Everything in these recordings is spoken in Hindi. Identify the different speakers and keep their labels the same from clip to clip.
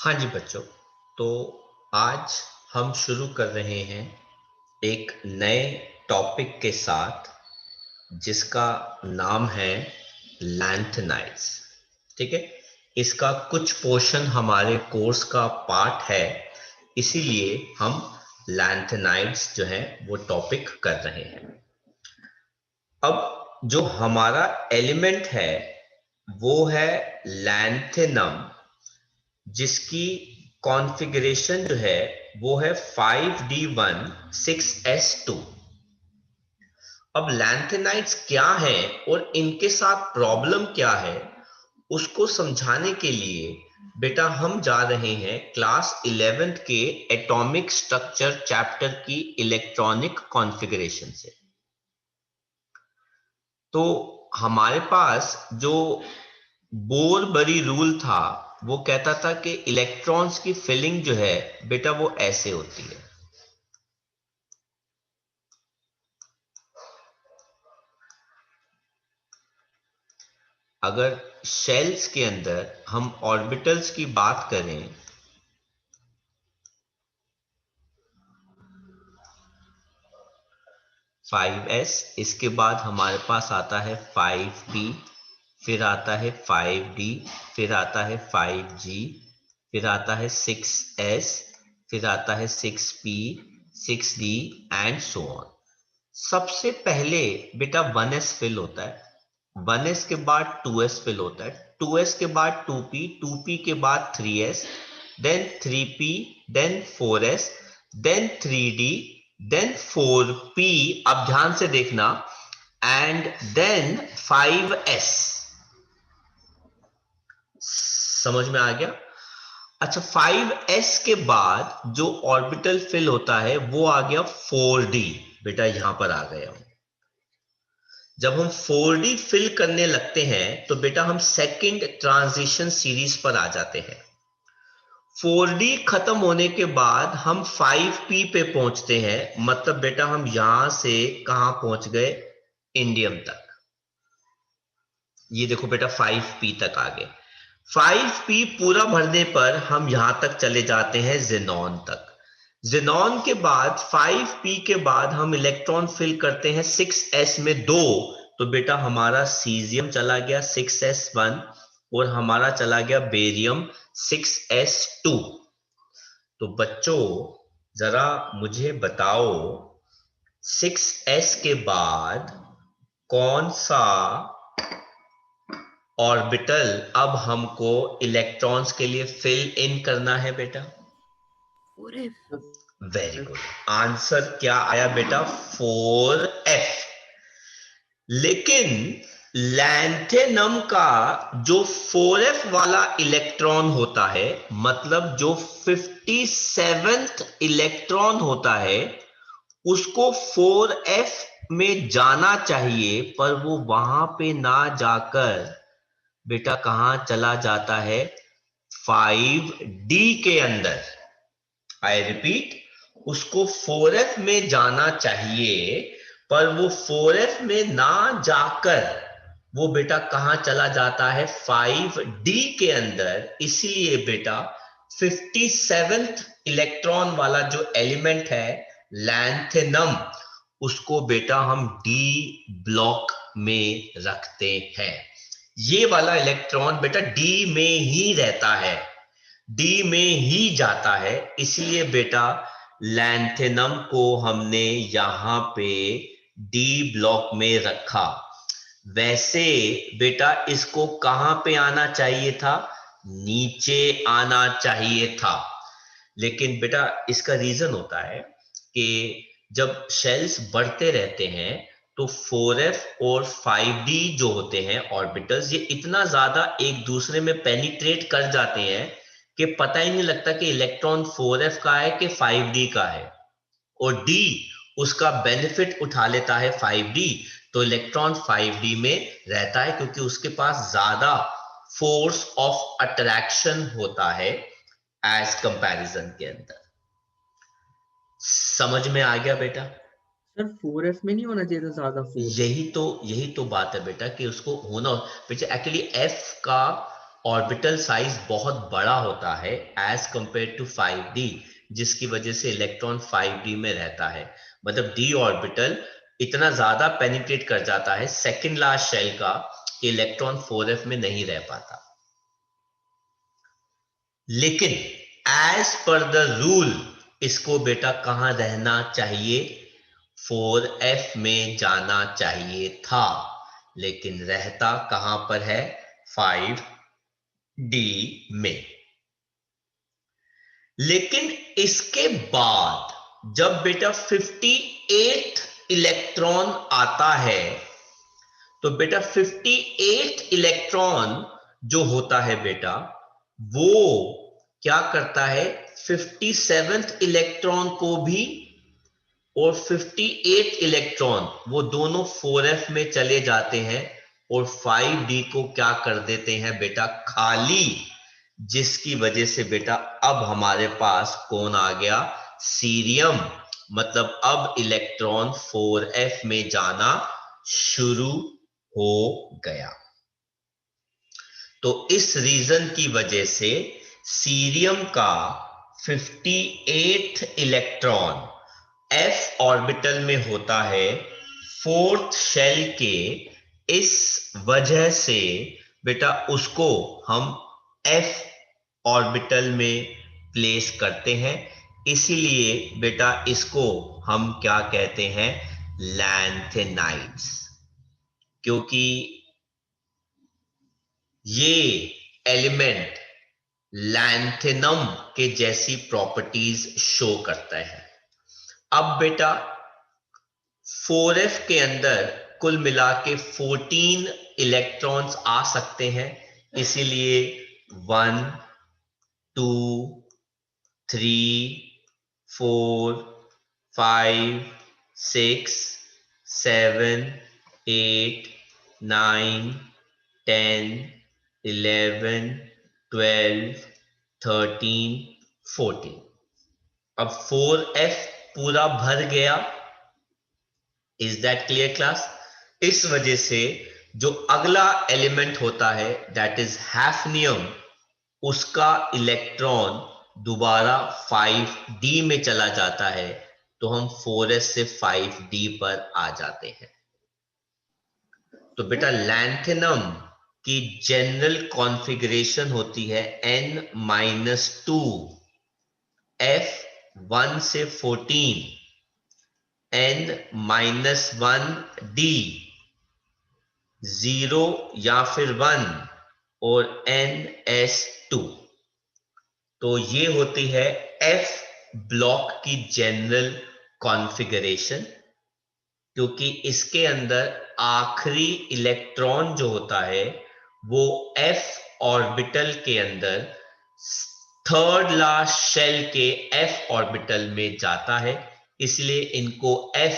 Speaker 1: हाँ जी बच्चों, तो आज हम शुरू कर रहे हैं एक नए टॉपिक के साथ जिसका नाम है लैंथेनाइड्स। ठीक है, इसका कुछ पोर्शन हमारे कोर्स का पार्ट है, इसीलिए हम लैंथेनाइड्स जो है वो टॉपिक कर रहे हैं। अब जो हमारा एलिमेंट है वो है लैंथेनम, जिसकी कॉन्फ़िगरेशन जो है वो है 5d1 6s2। अब लैंथेनाइड्स क्या है और इनके साथ प्रॉब्लम क्या है उसको समझाने के लिए बेटा हम जा रहे हैं क्लास 11th के एटॉमिक स्ट्रक्चर चैप्टर की इलेक्ट्रॉनिक कॉन्फ़िगरेशन से। तो हमारे पास जो बोरबरी रूल था वो कहता था कि इलेक्ट्रॉन्स की फिलिंग जो है बेटा वो ऐसे होती है। अगर शेल्स के अंदर हम ऑर्बिटल्स की बात करें फाइव एस, इसके बाद हमारे पास आता है 5p, फिर आता है 5d, फिर आता है 5g, फिर आता है 6s, फिर आता है 6p, 6d and so on. सबसे पहले बेटा 1s फिल होता है, 1s के बाद 2s फिल होता है, 2s के बाद 2p, 2p के बाद 3s, then 3p, then 4s, then 3d, then 4p, अब ध्यान से देखना, एंड देन 5s। समझ में आ गया? अच्छा, 5s के बाद जो ऑर्बिटल फिल होता है वो आ गया 4d। बेटा यहां पर आ गया, जब हम 4D फिल करने लगते हैं तो बेटा हम सेकंड ट्रांजिशन सीरीज पर आ जाते हैं। 4D खत्म होने के बाद हम 5P पे पहुंचते हैं, मतलब बेटा हम यहां से कहां पहुंच गए, इंडियम तक। ये देखो बेटा 5P तक आ गए। 5P पूरा भरने पर हम यहां तक चले जाते हैं जेनॉन तक। जेनॉन के बाद 5P के बाद हम इलेक्ट्रॉन फिल करते हैं 6s में दो, तो बेटा हमारा सीजियम चला गया 6s1 और हमारा चला गया बेरियम 6s2। तो बच्चों जरा मुझे बताओ 6s के बाद कौन सा ऑर्बिटल अब हमको इलेक्ट्रॉन्स के लिए फिल इन करना है बेटा?
Speaker 2: 4F।
Speaker 1: वेरी गुड, आंसर क्या आया बेटा? 4f। लेकिन लैंथेनम का जो 4f वाला इलेक्ट्रॉन होता है, मतलब जो 57th इलेक्ट्रॉन होता है, उसको 4f में जाना चाहिए, पर वो वहां पे ना जाकर बेटा कहां चला जाता है, 5d के अंदर। आई रिपीट, उसको 4f में जाना चाहिए, पर वो 4f में ना जाकर वो बेटा कहां चला जाता है, 5d के अंदर। इसलिए बेटा 57th इलेक्ट्रॉन वाला जो एलिमेंट है लैंथेनम, उसको बेटा हम डी ब्लॉक में रखते हैं। ये वाला इलेक्ट्रॉन बेटा डी में ही रहता है, डी में ही जाता है, इसलिए बेटा लैंथेनम को हमने यहां पे डी ब्लॉक में रखा। वैसे बेटा इसको कहां पे आना चाहिए था, नीचे आना चाहिए था। लेकिन बेटा इसका रीजन होता है कि जब शेल्स बढ़ते रहते हैं तो 4f और 5d जो होते हैं ऑर्बिटल्स, ये इतना ज्यादा एक दूसरे में पेनिट्रेट कर जाते हैं कि पता ही नहीं लगता कि इलेक्ट्रॉन 4f का है कि 5d का है, और d उसका बेनिफिट उठा लेता है 5d, तो इलेक्ट्रॉन 5d में रहता है क्योंकि उसके पास ज्यादा फोर्स ऑफ अट्रैक्शन होता है एज कंपैरिजन के अंदर। समझ में आ गया बेटा?
Speaker 2: सर 4F में नहीं होना चाहिए था ज्यादा फोर्स।
Speaker 1: यही तो बात है बेटा कि उसको होना, बेटा एक्चुअली एफ का ऑर्बिटल साइज बहुत बड़ा होता है एज कंपेयर टू 5d, जिसकी वजह से इलेक्ट्रॉन 5d में रहता है। मतलब d ऑर्बिटल इतना ज्यादा पेनिट्रेट कर जाता है सेकंड लार्ज शेल का कि इलेक्ट्रॉन 4f में नहीं रह पाता। लेकिन एज पर द रूल इसको बेटा कहां रहना चाहिए, 4f में जाना चाहिए था, लेकिन रहता कहां पर है, 5d में। लेकिन इसके बाद जब बेटा 58 इलेक्ट्रॉन आता है, तो बेटा 58 इलेक्ट्रॉन जो होता है बेटा, वो क्या करता है, 57th इलेक्ट्रॉन को भी और 58 इलेक्ट्रॉन वो दोनों 4f में चले जाते हैं और 5d को क्या कर देते हैं बेटा, खाली, जिसकी वजह से बेटा अब हमारे पास कौन आ गया, सीरियम। मतलब अब इलेक्ट्रॉन 4f में जाना शुरू हो गया। तो इस रीजन की वजह से सीरियम का 58th इलेक्ट्रॉन f ऑर्बिटल में होता है फोर्थ शेल के, इस वजह से बेटा उसको हम f ऑर्बिटल में प्लेस करते हैं। इसीलिए बेटा इसको हम क्या कहते हैं, लैंथेनाइड्स, क्योंकि ये एलिमेंट लैंथेनम के जैसी प्रॉपर्टीज शो करता है। अब बेटा 4f के अंदर कुल मिला के 14 इलेक्ट्रॉन्स आ सकते हैं, इसीलिए 1 2 3 4 5 6 7 8 9 10 11 12 13 14। अब 4f पूरा भर गया। Is that clear class? इस वजह से जो अगला एलिमेंट होता है दैट इज हैफनियम, उसका इलेक्ट्रॉन दोबारा 5d में चला जाता है, तो हम 4s से 5d पर आ जाते हैं। तो बेटा लैंथेनम की जनरल कॉन्फ़िगरेशन होती है n-2, f 1 से 14, n-1d 0 या फिर 1 और ns2। तो ये होती है f ब्लॉक की जनरल कॉन्फ़िगरेशन, क्योंकि इसके अंदर आखिरी इलेक्ट्रॉन जो होता है वो f ऑर्बिटल के अंदर थर्ड लास्ट शेल के f ऑर्बिटल में जाता है, इसलिए इनको f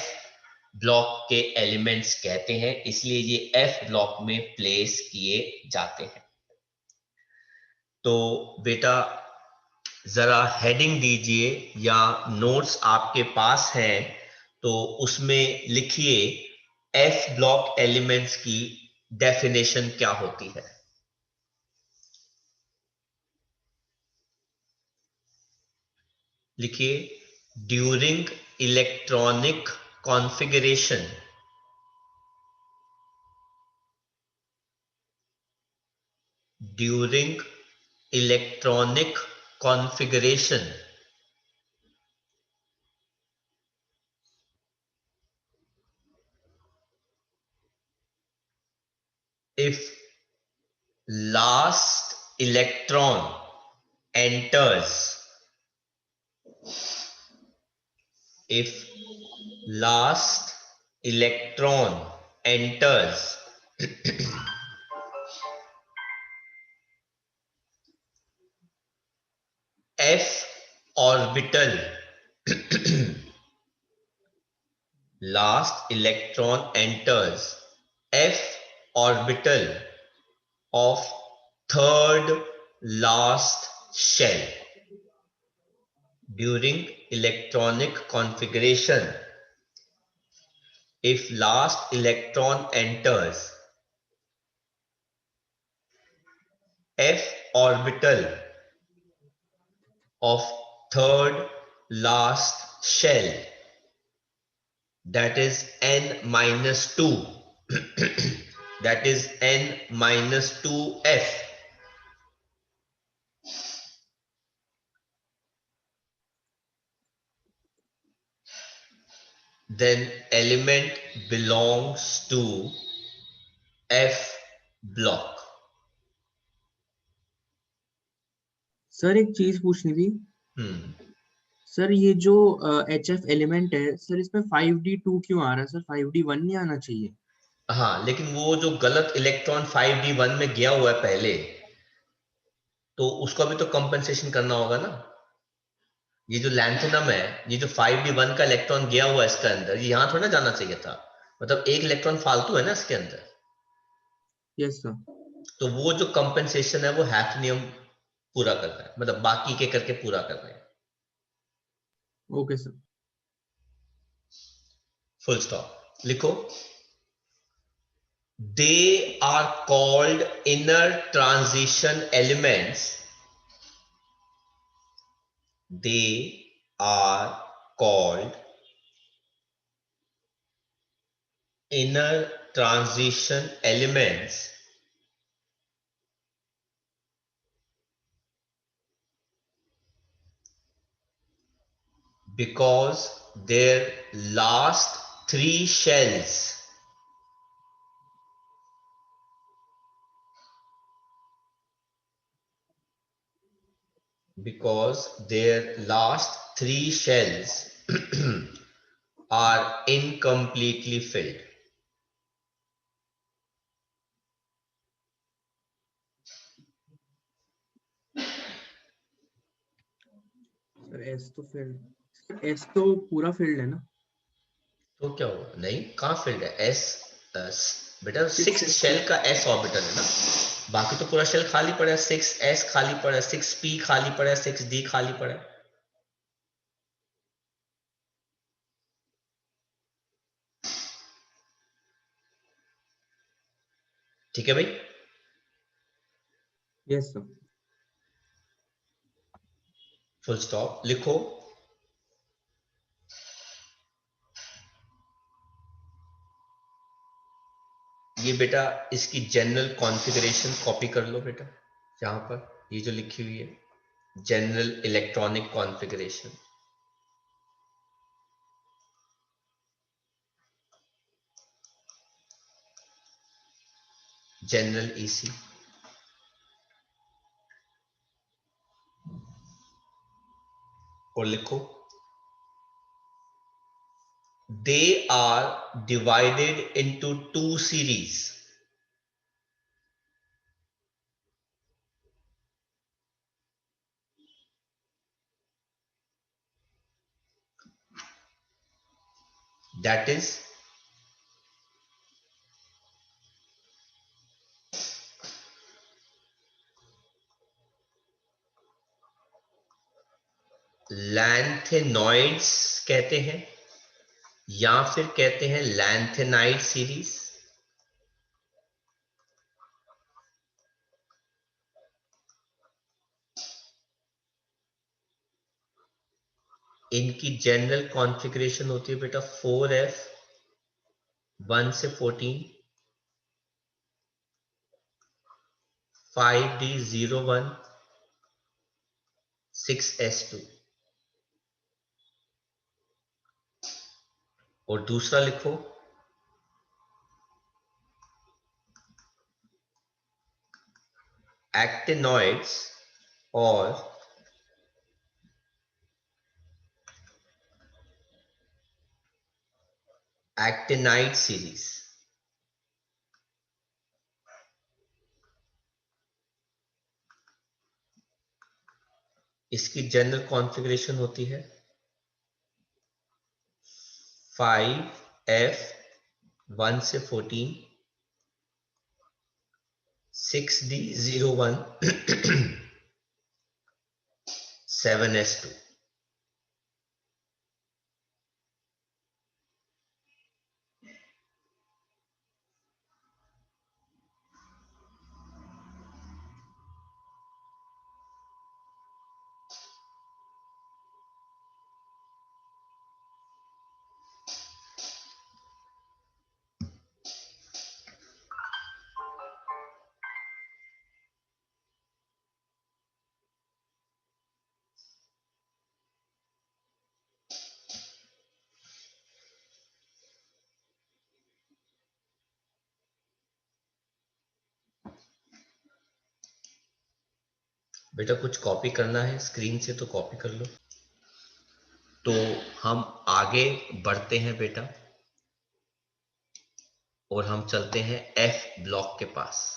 Speaker 1: ब्लॉक के एलिमेंट्स कहते हैं, इसलिए ये f ब्लॉक में प्लेस किए जाते हैं। तो बेटा जरा हेडिंग दीजिए या नोट्स आपके पास हैं तो उसमें लिखिए एफ ब्लॉक एलिमेंट्स की डेफिनेशन क्या होती है। लिखिए, during electronic configuration, during electronic configuration if last electron enters, if last electron enters f orbital, last electron enters f orbital of third last shell during electronic configuration. If last electron enters f orbital of third last shell, that is n minus 2, that is n minus 2f, then element belongs to f block.
Speaker 2: Sir एक चीज पूछनी थी। सर ये जो HF एलिमेंट है सर, इसमें 5d2 क्यों आ रहा है सर? 5d1 नहीं आना चाहिए।
Speaker 1: हाँ, लेकिन वो जो गलत इलेक्ट्रॉन 5d1 में गया हुआ है पहले, तो उसका भी तो कंपनसेशन करना होगा ना। ये जो लैंथेनम है, ये जो 5d1 का इलेक्ट्रॉन गया हुआ है इसके अंदर, ये यहां थोड़ा ना जाना चाहिए था। मतलब एक इलेक्ट्रॉन फालतू है ना इसके अंदर।
Speaker 2: Yes sir.
Speaker 1: तो वो जो कंपनसेशन है वो हैफनियम पूरा कर रहा है, मतलब बाकी के करके पूरा कर रहे हैं।
Speaker 2: Okay sir.
Speaker 1: फुल स्टॉप लिखो। They are called inner transition elements. They are called inner transition elements because their last three shells are incompletely filled.
Speaker 2: Sir S तो फील्ड, एस तो पूरा फील्ड है ना?
Speaker 1: तो क्या होगा? नहीं, कहाँ फील्ड है? एस बेटा,
Speaker 2: 6
Speaker 1: सिक्स
Speaker 2: एस तो।
Speaker 1: शेल का एस ऑर्बिटल है ना। बाकी तो पूरा शेल खाली पड़ा है। 6s खाली पड़ा है, 6p खाली पड़ा है, 6d खाली पड़ा है। ठीक है भाई।
Speaker 2: Yes sir.
Speaker 1: फुल स्टॉप लिखो। ये बेटा इसकी जनरल कॉन्फ़िगरेशन कॉपी कर लो बेटा, यहां पर ये जो लिखी हुई है general electronic configuration, general EC. और लिखो they are divided into two series. That is lanthanoids कहते हैं, या फिर कहते हैं लैंथेनाइड सीरीज। इनकी जनरल कॉन्फ़िगरेशन होती है बेटा 4f 1 से 14, 5d01, 6s2। और दूसरा लिखो एक्टिनॉइड्स और एक्टिनाइड सीरीज। इसकी जनरल कॉन्फ़िगरेशन होती है 5f 1 से 14, 6d01, 7s2। बेटा कुछ कॉपी करना है स्क्रीन से तो कॉपी कर लो। तो हम आगे बढ़ते हैं बेटा और हम चलते हैं एफ ब्लॉक के पास।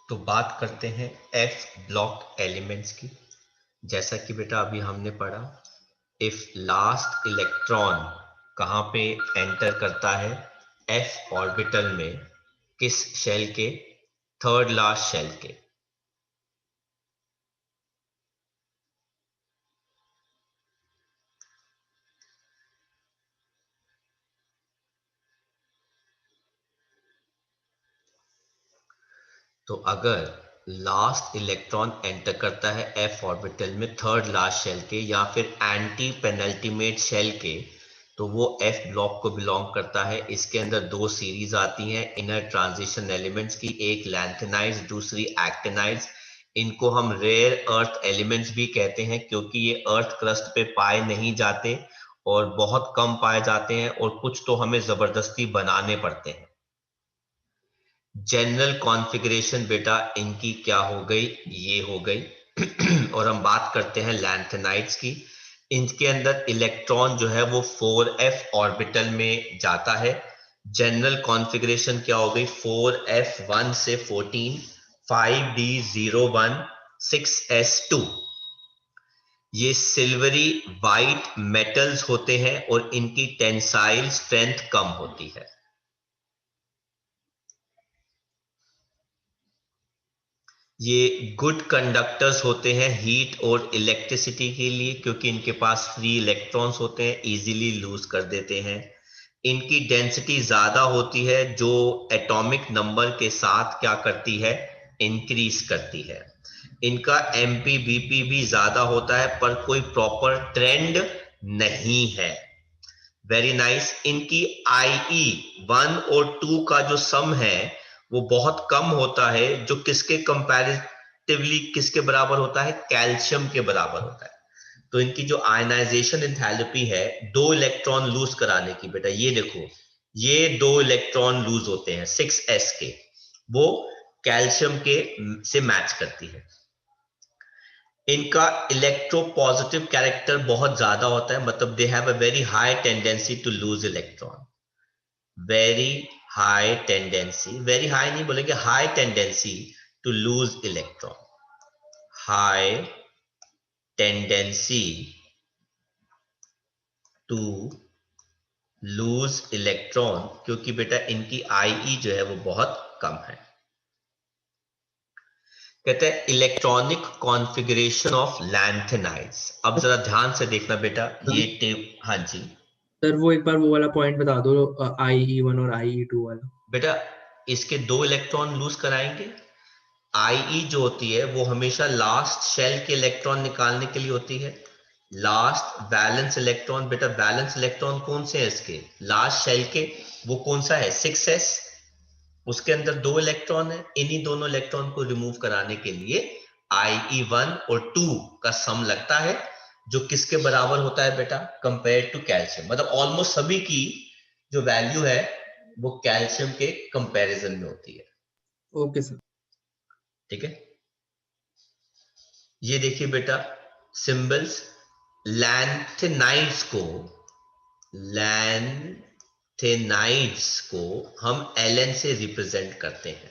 Speaker 1: तो बात करते हैं एफ ब्लॉक एलिमेंट्स की। जैसा कि बेटा अभी हमने पढ़ा, इफ लास्ट इलेक्ट्रॉन कहां पे एंटर करता है, एफ ऑर्बिटल में, किस शेल के, थर्ड लास्ट शेल के। तो अगर लास्ट इलेक्ट्रॉन एंटर करता है एफ ऑर्बिटल में थर्ड लास्ट शेल के या फिर एंटी पेनल्टीमेट शेल के, तो वो एफ ब्लॉक को बिलोंग करता है। इसके अंदर दो सीरीज आती हैं इनर ट्रांजिशन एलिमेंट्स की, एक लैंथेनाइड्स दूसरी एक्टिनाइड्स। इनको हम रेयर अर्थ एलिमेंट्स भी कहते हैं क्योंकि ये अर्थ क्रस्ट पे पाए नहीं जाते और बहुत कम पाए जाते हैं और कुछ तो हमें जबरदस्ती बनाने पड़ते हैं। जनरल कॉन्फ़िगरेशन बेटा इनकी क्या हो गई, ये हो गई। और हम बात करते हैं लैंथेनाइड्स की। इनके अंदर इलेक्ट्रॉन जो है वो 4f ऑर्बिटल में जाता है। जनरल कॉन्फ़िगरेशन क्या हो गई, 4f1 से 14, 5d01, 6s2। ये सिल्वरी वाइट मेटल्स होते हैं और इनकी टेंसाइल स्ट्रेंथ कम होती है। ये गुड कंडक्टर्स होते हैं हीट और इलेक्ट्रिसिटी के लिए क्योंकि इनके पास फ्री इलेक्ट्रॉन्स होते हैं, इजीली लूज कर देते हैं। इनकी डेंसिटी ज्यादा होती है जो एटॉमिक नंबर के साथ क्या करती है, इंक्रीज करती है। इनका एमपीबीपी भी ज्यादा होता है पर कोई प्रॉपर ट्रेंड नहीं है। Very nice. इनकी IE 1 और 2 का जो सम है वो बहुत कम होता है, जो किसके कंपैरेटिवली किसके बराबर होता है, कैल्शियम के बराबर होता है। तो इनकी जो आयनाइजेशन एंथैल्पी है दो इलेक्ट्रॉन लूज कराने की, बेटा ये देखो, ये दो इलेक्ट्रॉन लूज होते हैं 6s के, वो कैल्शियम के से मैच करती है। इनका इलेक्ट्रोपॉजिटिव कैरेक्टर बहुत ज्यादा होता है, मतलब they have a very high tendency to lose electron. Very high tendency, very high नहीं बोलेंगे, high tendency to lose electron. High tendency to lose electron क्योंकि बेटा इनकी IE जो है वो बहुत कम है। कहते हैं इलेक्ट्रॉनिक कॉन्फ़िगरेशन ऑफ लैंथेनाइड्स। अब जरा ध्यान से देखना बेटा, ये टेप, हाँ जी
Speaker 2: सर वो एक बार वो वाला पॉइंट बता दो, IE1 और IE2 वाला।
Speaker 1: बेटा, इसके दो इलेक्ट्रॉन लूज कराएंगे। IE जो होती है वो हमेशा लास्ट शेल के इलेक्ट्रॉन निकालने के लिए होती है। लास्ट वैलेंस इलेक्ट्रॉन, बेटा वैलेंस इलेक्ट्रॉन कौन से हैं इसके, लास्ट शेल के, वो कौन सा है, 6s। उसके अंदर दो इलेक्ट्रॉन है, इन्हीं दोनों इलेक्ट्रॉन को रिमूव कराने के लिए IE1 और 2 का सम लगता है, जो किसके बराबर होता है बेटा, कंपेयर टू कैल्शियम। मतलब ऑलमोस्ट सभी की जो वैल्यू है वो कैल्शियम के कंपैरिजन में होती है।
Speaker 2: Okay sir.
Speaker 1: ठीक है, ये देखिए बेटा सिंबल्स। लैंथेनाइड्स को हम Ln से रिप्रेजेंट करते हैं।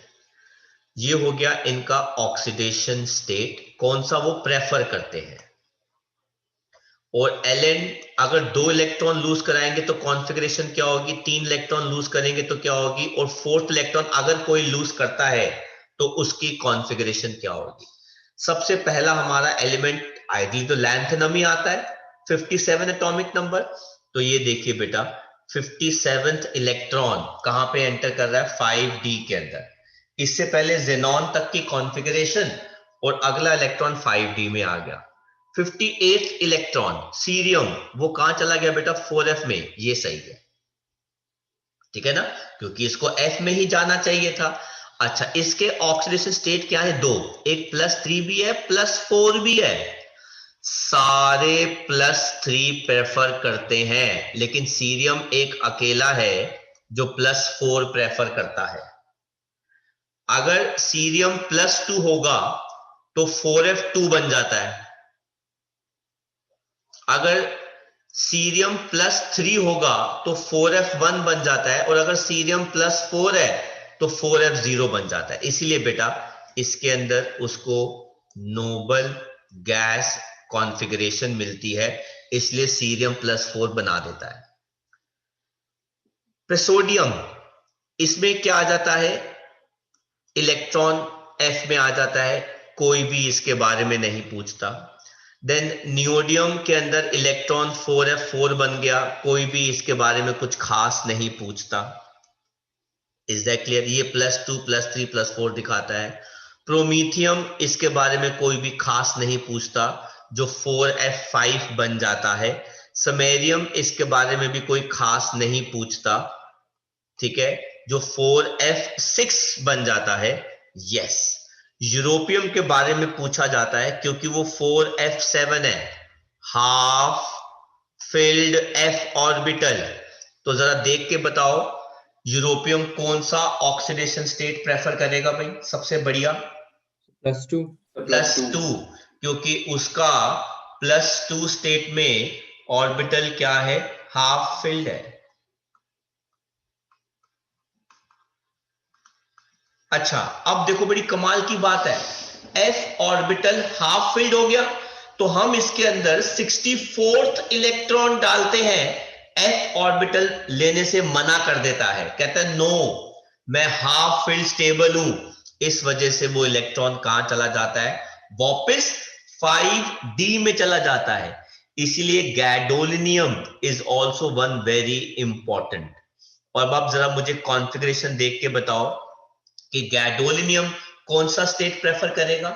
Speaker 1: ये हो गया इनका ऑक्सीडेशन स्टेट, कौन सा वो प्रेफर करते हैं। और Ln अगर दो इलेक्ट्रॉन लूज कराएंगे तो कॉन्फ़िगरेशन क्या होगी, तीन इलेक्ट्रॉन लूज करेंगे तो क्या होगी, और फोर्थ इलेक्ट्रॉन अगर कोई लूज करता है तो उसकी कॉन्फ़िगरेशन क्या होगी। सबसे पहला हमारा एलिमेंट आइडियली तो लैंथेनम ही आता है 57 एटॉमिक नंबर। तो ये देखिए बेटा 57th इलेक्ट्रॉन कहां पे एंटर कर रहा है 5d के अंदर। इससे पहले जेनॉन तक की कॉन्फ़िगरेशन और अगला इलेक्ट्रॉन 5d में आ गया। 58th इलेक्ट्रॉन सीरियम वो कहां चला गया बेटा 4f में। ये सही है, ठीक है ना, क्योंकि इसको f में ही जाना चाहिए था। अच्छा, इसके ऑक्सीडेशन स्टेट क्या है? दो, एक +3 भी है +4 भी है। सारे +3 प्रेफर करते हैं, लेकिन सीरियम एक अकेला है जो +4 प्रेफर करता है। अगर सीरियम +2 होगा तो 4f2 बन जाता है। अगर सीरियम +3 होगा तो 4f1 बन जाता है, और अगर सीरियम +4 है तो 4f0 बन जाता है। इसीलिए बेटा इसके अंदर उसको नोबल गैस कॉन्फ़िगरेशन मिलती है, इसलिए सीरियम +4 बना देता है। प्रेसोडियम, इसमें क्या आ जाता है? इलेक्ट्रॉन f में आ जाता है, कोई भी इसके बारे में नहीं पूछता। देन नियोडियम के अंदर इलेक्ट्रॉन 4f4 बन गया, कोई भी इसके बारे में कुछ खास नहीं पूछता। Is that clear? ये +2 +3 +4 दिखाता है। प्रोमीथियम, इसके बारे में कोई भी खास नहीं पूछता, जो 4f5 बन जाता है। समेरियम, इसके बारे में भी कोई खास नहीं पूछता, ठीक है, जो 4f6 बन जाता है। यस, यूरोपियम के बारे में पूछा जाता है क्योंकि वो 4f7 है, हाफ फिल्ड f ऑर्बिटल। तो जरा देख के बताओ यूरोपियम कौन सा ऑक्सीडेशन स्टेट प्रेफर करेगा भाई सबसे बढ़िया?
Speaker 2: +2
Speaker 1: +2, क्योंकि उसका +2 स्टेट में ऑर्बिटल क्या है? हाफ फिल्ड है। अच्छा, अब देखो बड़ी कमाल की बात है, f ऑर्बिटल हाफ फिल्ड हो गया तो हम इसके अंदर 64th इलेक्ट्रॉन डालते हैं, f ऑर्बिटल लेने से मना कर देता है, कहता है नो, मैं हाफ फिल्ड स्टेबल हूं। इस वजह से वो इलेक्ट्रॉन कहां चला जाता है? वापस 5d में चला जाता है। इसीलिए gadolinium is also one very important. और अब आप जरा मुझे कॉन्फ़िगरेशन देख के बताओ कि गैडोलिनियम कौन सा स्टेट प्रेफर करेगा?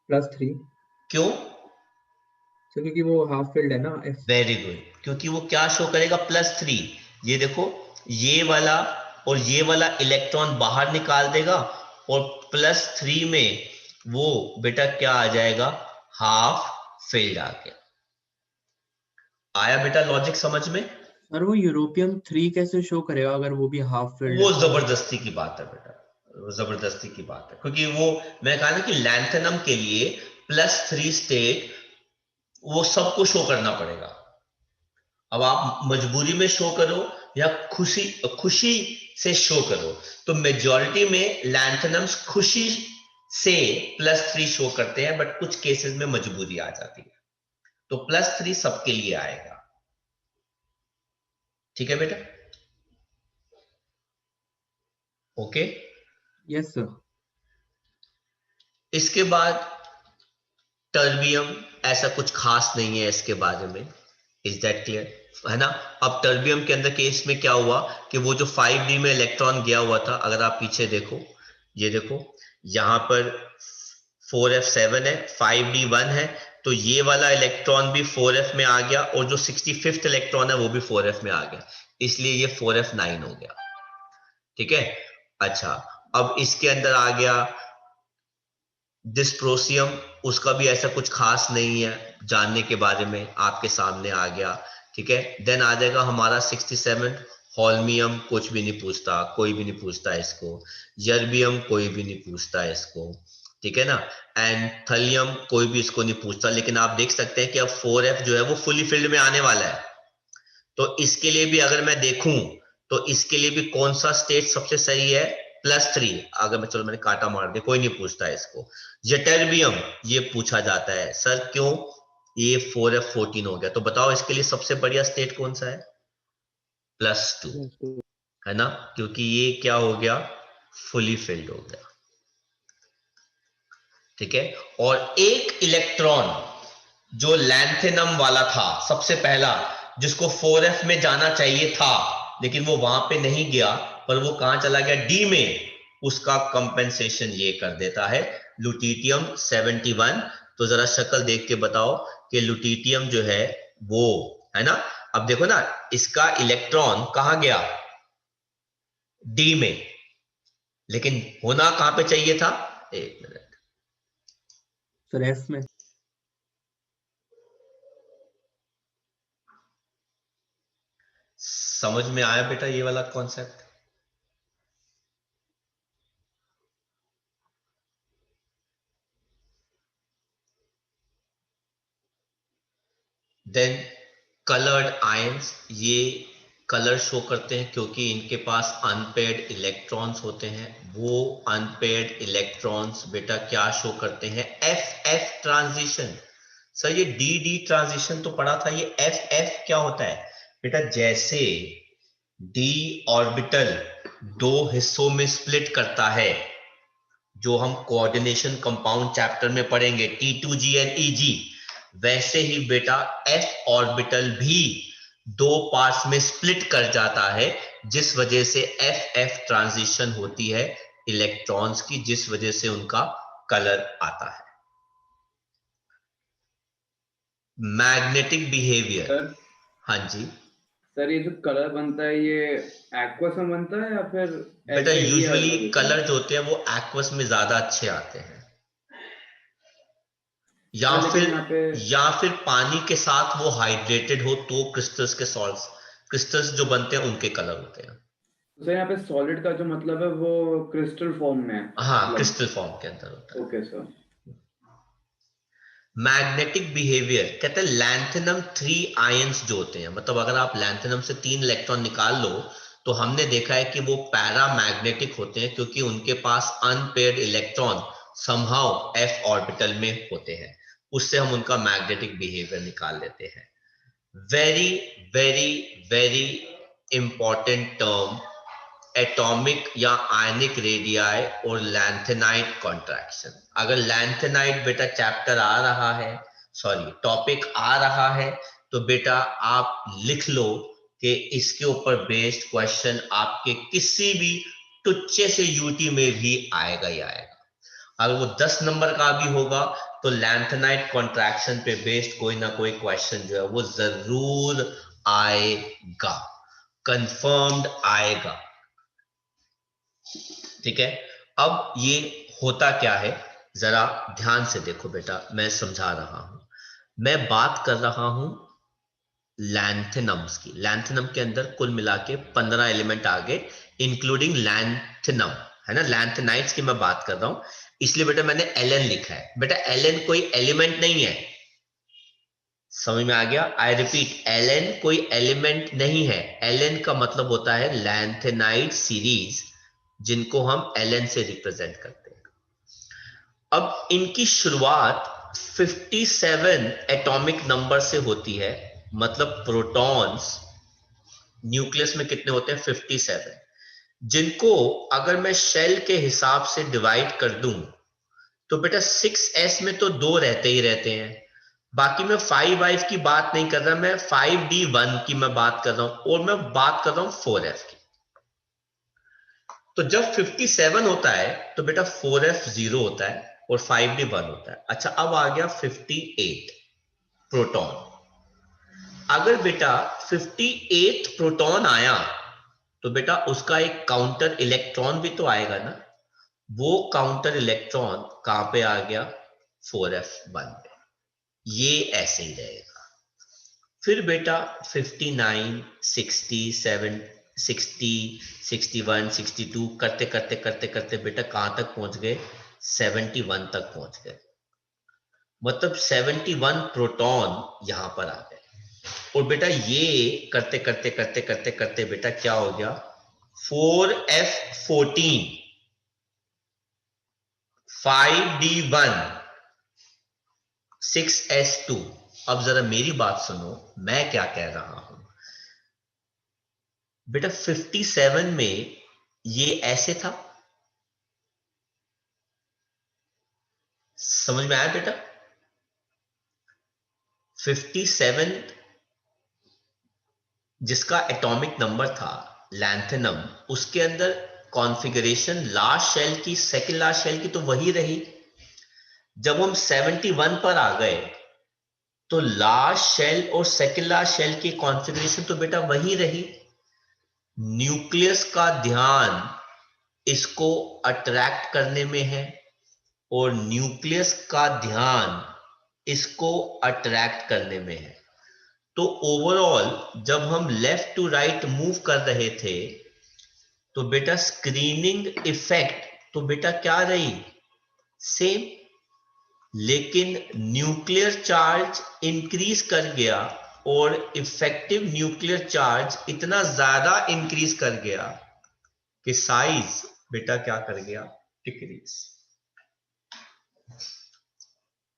Speaker 2: +3।
Speaker 1: क्यों?
Speaker 2: तो क्योंकि वो हाफ फिल्ड है ना f।
Speaker 1: वेरी गुड, क्योंकि वो क्या शो करेगा? +3। ये देखो, ये वाला और ये वाला इलेक्ट्रॉन बाहर निकाल देगा और +3 में वो बेटा क्या आ जाएगा? हाफ फिल्ड आ गया। आया बेटा लॉजिक समझ में?
Speaker 2: और वो यूरोपियम 3 कैसे शो करेगा अगर वो भी हाफ फिल्ड
Speaker 1: वो
Speaker 2: है तो?
Speaker 1: जबरदस्ती की बात है बेटा, वो जबरदस्ती की बात है, क्योंकि वो मैं कहा ना कि लैंथेनम के लिए +3 स्टेट वो सबको शो करना पड़ेगा। अब आप मजबूरी में शो करो या खुशी खुशी से शो करो, तो मेजॉरिटी में लैंथेनम्स खुशी से +3 शो करते हैं, बट कुछ केसेस में मजबूरी आ जाती है, तो +3 सबके लिए आएगा। ठीक है बेटा? ओके।
Speaker 2: Yes sir.
Speaker 1: इसके बाद टर्बियम, ऐसा कुछ खास नहीं है इसके बारे में। Is that clear? है ना? अब टर्बियम के अंदर केस में क्या हुआ कि वो जो 5d में इलेक्ट्रॉन गया हुआ था, अगर आप पीछे देखो, ये देखो यहां पर 4f7 है, 5d1 है, तो ये वाला इलेक्ट्रॉन भी 4f में आ गया और जो 65th इलेक्ट्रॉन है वो भी 4f में आ गया, इसलिए ये 4f9 हो गया। ठीक है? अच्छा, अब इसके अंदर आ गया डिस्प्रोसियम, उसका भी ऐसा कुछ खास नहीं है जानने के बारे में, आपके सामने आ गया। ठीक है? देन आ जाएगा हमारा 67 होल्मियम, कुछ भी नहीं पूछता, कोई भी नहीं पूछता इसको। यर्बियम कोई भी नहीं पूछता इसको, ठीक है ना। एंड थलियम कोई भी इसको नहीं पूछता, लेकिन आप देख सकते हैं कि अब 4f जो है वो फुली फिल्ड में आने वाला है, तो इसके लिए भी अगर मैं देखूं तो इसके लिए भी कौन सा स्टेट सबसे सही है? +3। अगर मैं, चलो मैंने काटा मार दिया, कोई नहीं पूछता इसको। जटर्बियम ये पूछा जाता है, सर क्यों? ये 4f14 हो गया, तो बताओ इसके लिए सबसे बढ़िया स्टेट कौन सा है? +2, है ना, क्योंकि ये क्या हो गया? फुली फिल्ड हो गया। ठीक है, और एक इलेक्ट्रॉन जो लैंथेनम वाला था सबसे पहला, जिसको 4f में जाना चाहिए था लेकिन वो वहां पे नहीं गया, पर वो कहां चला गया, डी में, उसका कंपेंसेशन ये कर देता है लुटिटियम 71। तो जरा शक्ल देख के बताओ कि लुटिटियम जो है वो, है ना, अब देखो ना, इसका इलेक्ट्रॉन कहां गया, डी में, लेकिन होना कहां पे चाहिए था, एक मिनट,
Speaker 2: सर एफ में।
Speaker 1: समझ में आया बेटा ये वाला कॉन्सेप्ट? देन कलर्ड आयंस, ये कलर शो करते हैं क्योंकि इनके पास अनपेयर्ड इलेक्ट्रॉन्स होते हैं। वो अनपेयर्ड इलेक्ट्रॉन्स बेटा क्या शो करते हैं, एफ एफ ट्रांजिशन। सर ये डी डी ट्रांजिशन तो पढ़ा था, ये एफ एफ क्या होता है बेटा, जैसे डी ऑर्बिटल दो हिस्सों में स्प्लिट करता है, जो हम कोऑर्डिनेशन कंपाउंड चैप्टर में पढ़ेंगे T2G एंड EG, वैसे ही बेटा एफ ऑर्बिटल भी दो पार्ट्स में स्प्लिट कर जाता है, जिस वजह से एफ एफ ट्रांजिशन होती है इलेक्ट्रॉन्स की, जिस वजह से उनका कलर आता है। मैग्नेटिक बिहेवियर, हाँ जी
Speaker 3: सर, ये जो कलर बनता है ये एक्वस में बनता है या फिर
Speaker 1: बेटा,
Speaker 3: ऐसे ही
Speaker 1: यूजुअली कलर जो होते हैं वो एक्वस में ज्यादा अच्छे आते हैं, या फिर पानी के साथ वो हाइड्रेटेड हो तो क्रिस्टल्स के सॉल्ट्स, क्रिस्टल्स जो बनते हैं उनके कलर होते हैं।
Speaker 3: सर यहाँ पे सॉलिड का जो मतलब है वो क्रिस्टल फॉर्म में है।
Speaker 1: हाँ, क्रिस्टल फॉर्म के अंदर होता है।
Speaker 3: Okay sir.
Speaker 1: मैग्नेटिक बिहेवियर कहते हैं लैंथेनम 3 आयंस जो होते हैं, मतलब अगर आप लैंथेनम से 3 इलेक्ट्रॉन निकाल लो तो हमने देखा है कि वो पैरामैग्नेटिक होते हैं क्योंकि उनके पास unpaired electron somehow F orbital में होते हैं, उससे हम उनका मैग्नेटिक बिहेवियर निकाल लेते हैं। Very very very important term, atomic या आयनिक रेडियाई और लैंथेनाइट कॉन्ट्रैक्शन। अगर लैंथेनाइट बेटा चैप्टर आ रहा है, सॉरी टॉपिक आ रहा है, तो बेटा आप लिख लो कि इसके ऊपर बेस्ड क्वेश्चन आपके किसी भी टुच्चे से यूटी में भी आएगा ही आएगा। अगर वो 10 नंबर का भी होगा तो लैंथेनाइट कॉन्ट्रैक्शन पे बेस्ड कोई ना कोई क्वेश्चन जो है वो जरूर आएगा, कंफर्म्ड आएगा। ठीक है, अब ये होता क्या है जरा ध्यान से देखो बेटा, मैं समझा रहा हूं, मैं बात कर रहा हूं लैंथेनम्स की। लैंथेनम के अंदर कुल मिला के 15 एलिमेंट आ गए इंक्लूडिंग लैंथेनम, है ना, लैंथेनाइट्स की मैं बात कर रहा हूं, इसलिए बेटा मैंने एलन लिखा है। बेटा एलन कोई एलिमेंट नहीं है, समझ में आ गया? आई रिपीट, एलन कोई एलिमेंट नहीं है। एलन का मतलब होता है लैंथेनाइट सीरीज, जिनको हम एलन से रिप्रेजेंट करते हैं। अब इनकी शुरुआत 57 एटॉमिक नंबर से होती है, मतलब प्रोटॉन्स न्यूक्लियस में कितने होते हैं, 57, जिनको अगर मैं शेल के हिसाब से डिवाइड कर दूं तो बेटा 6s में तो 2 रहते ही रहते हैं, बाकी मैं 5f की बात नहीं कर रहा, मैं 5d1 की मैं बात कर रहा हूं, और मैं बात कर रहा हूं 4f की। तो जब 57 होता है तो बेटा 4f 0 होता है और 5d 1 होता है। अच्छा, अब आ गया 58 प्रोटॉन। अगर बेटा 58 प्रोटॉन आया तो बेटा उसका एक काउंटर इलेक्ट्रॉन भी तो आएगा ना, वो काउंटर इलेक्ट्रॉन कहां पे आ गया, 4f1 पे। ये ऐसे ही रहेगा। फिर बेटा 59, 60, 60, 61, 62 करते करते करते करते बेटा कहां तक पहुंच गए, 71 तक पहुंच गए, मतलब 71 प्रोटॉन यहां पर आ गए। और बेटा ये करते करते करते करते करते बेटा क्या हो गया, 4f14, 5d1, 6s2। अब जरा मेरी बात सुनो, मैं क्या कह रहा हूं बेटा, 57 में ये ऐसे था, समझ में आया बेटा? 57 जिसका एटॉमिक नंबर था लैंथेनम, उसके अंदर कॉन्फ़िगरेशन लास्ट शेल की, सेकंड लास्ट शेल की तो वही रही। जब हम 71 पर आ गए तो लास्ट शेल और सेकंड लास्ट शेल की कॉन्फ़िगरेशन तो बेटा वही रही। न्यूक्लियस का ध्यान इसको अट्रैक्ट करने में है और न्यूक्लियस का ध्यान इसको अट्रैक्ट करने में है। तो ओवरऑल जब हम लेफ्ट टू राइट मूव कर रहे थे तो बेटा स्क्रीनिंग इफेक्ट तो बेटा क्या रही? सेम, लेकिन न्यूक्लियर चार्ज इंक्रीज कर गया और इफेक्टिव न्यूक्लियर चार्ज इतना ज्यादा इंक्रीज कर गया कि साइज बेटा क्या कर गया? डिक्रीज।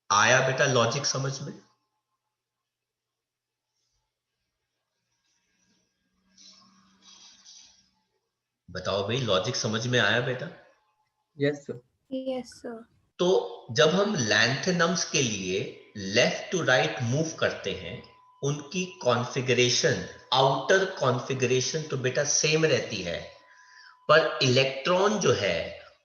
Speaker 1: आया बेटा लॉजिक समझ में? बताओ भाई, लॉजिक समझ में आया बेटा?
Speaker 2: Yes sir.
Speaker 4: Yes sir.
Speaker 1: तो जब हम लैंथेनम्स के लिए लेफ्ट टू राइट मूव करते हैं, उनकी कॉन्फ़िगरेशन, आउटर कॉन्फ़िगरेशन तो बेटा सेम रहती है, पर इलेक्ट्रॉन जो है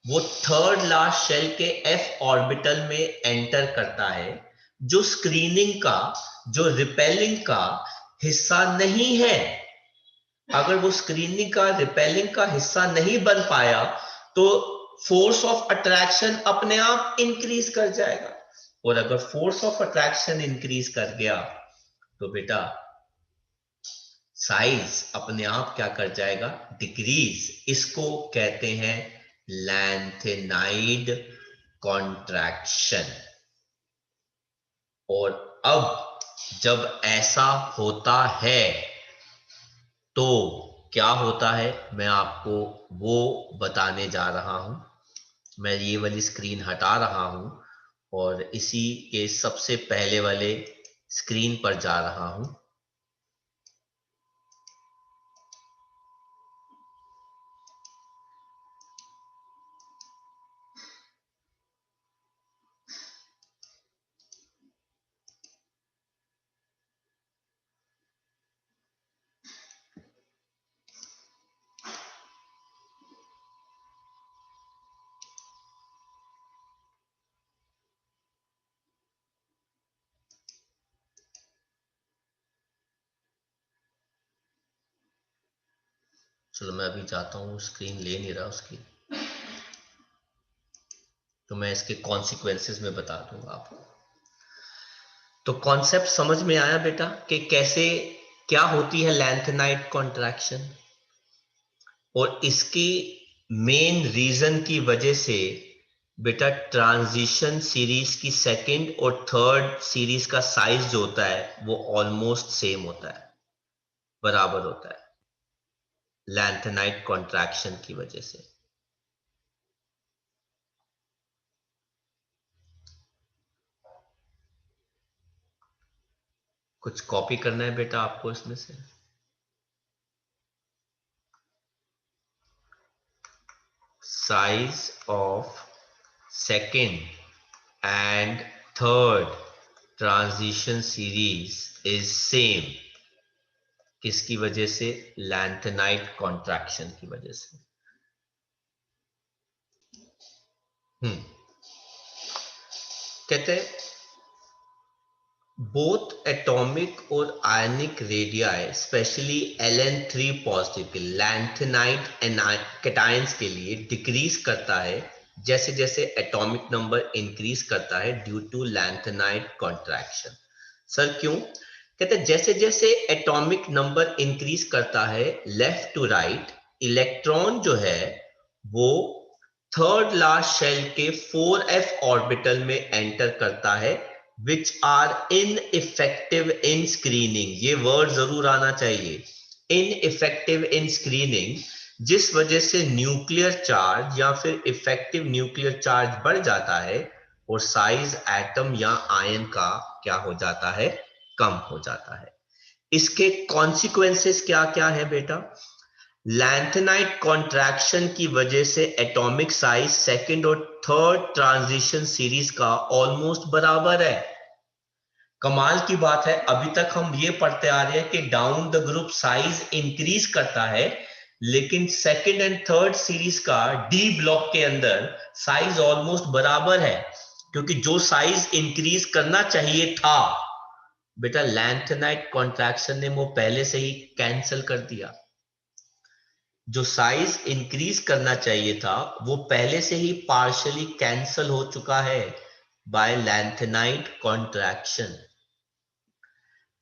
Speaker 1: वो थर्ड लास्ट शेल के f ऑर्बिटल में एंटर करता है, जो स्क्रीनिंग का, जो रिपेलिंग का हिस्सा नहीं है। अगर वो स्क्रीनिंग का, रिपेलिंग का हिस्सा नहीं बन पाया तो फोर्स ऑफ अट्रैक्शन अपने आप इंक्रीज कर जाएगा, और अगर फोर्स ऑफ अट्रैक्शन इंक्रीज कर गया तो बेटा साइज अपने आप क्या कर जाएगा? डिक्रीज। इसको कहते हैं लैंथेनाइड कॉन्ट्रैक्शन। और अब जब ऐसा होता है तो क्या होता है, मैं आपको वो बताने जा रहा हूं। मैं ये वाली स्क्रीन हटा रहा हूं और इसी के सबसे पहले वाले स्क्रीन पर जा रहा हूं। चलो मैं अभी जाता हूँ, स्क्रीन ले नहीं रहा उसकी, तो मैं इसके कॉन्सिक्वेंसेस में बता दूंगा आपको। तो कॉन्सेप्ट समझ में आया बेटा कि कैसे, क्या होती है लैंथेनाइड कॉन्ट्रैक्शन, और इसकी मेन रीजन की वजह से बेटा ट्रांजिशन सीरीज की सेकंड और थर्ड सीरीज का साइज जो होता है वो ऑलमोस्ट सेम होता है, बराबर होता है, लैंथेनाइड कॉन्ट्रैक्शन की वजह से। कुछ कॉपी करना है बेटा आपको इसमें से? Size of second and third transition series is same. किसकी वजह से? लैंथेनाइड कॉन्ट्रैक्शन की वजह से। कहते हैं बोथ एटॉमिक और ionic radii, specially Ln3 positive के लैंथेनाइड कैटायंस के लिए डिक्रीज करता है जैसे जैसे एटॉमिक नंबर इंक्रीज करता है due to lanthanide contraction. Sir क्यों? कहते हैं जैसे जैसे एटॉमिक नंबर इंक्रीज करता है लेफ्ट टू राइट, इलेक्ट्रॉन जो है वो थर्ड लास्ट शेल के 4f ऑर्बिटल में एंटर करता है, which are ineffective in screening। ये वर्ड जरूर आना चाहिए, ineffective in screening, जिस वजह से न्यूक्लियर चार्ज या फिर इफेक्टिव न्यूक्लियर चार्ज बढ़ जाता है और साइज एटम या आयन का क्या हो जाता है? कम हो जाता है। इसके कॉन्सिक्वेंसेस क्या क्या है बेटा? लैंथेनाइट कॉन्ट्रैक्शन की वजह से एटॉमिक साइज सेकंड और थर्ड ट्रांजिशन सीरीज का ऑलमोस्ट बराबर है। कमाल की बात है, अभी तक हम ये पढ़ते आ रहे हैं कि down the group size increase करता है, लेकिन सेकंड एंड थर्ड सीरीज का डी ब्लॉक के अंदर साइज ऑलमोस्ट बराबर है, क्योंकि जो साइज इंक्रीज करना चाहिए था बेटा लैंथेनाइट कॉन्ट्रैक्शन ने वो पहले से ही कैंसिल कर दिया। जो साइज इंक्रीज करना चाहिए था वो पहले से ही पार्शियली कैंसिल हो चुका है by lanthanide contraction.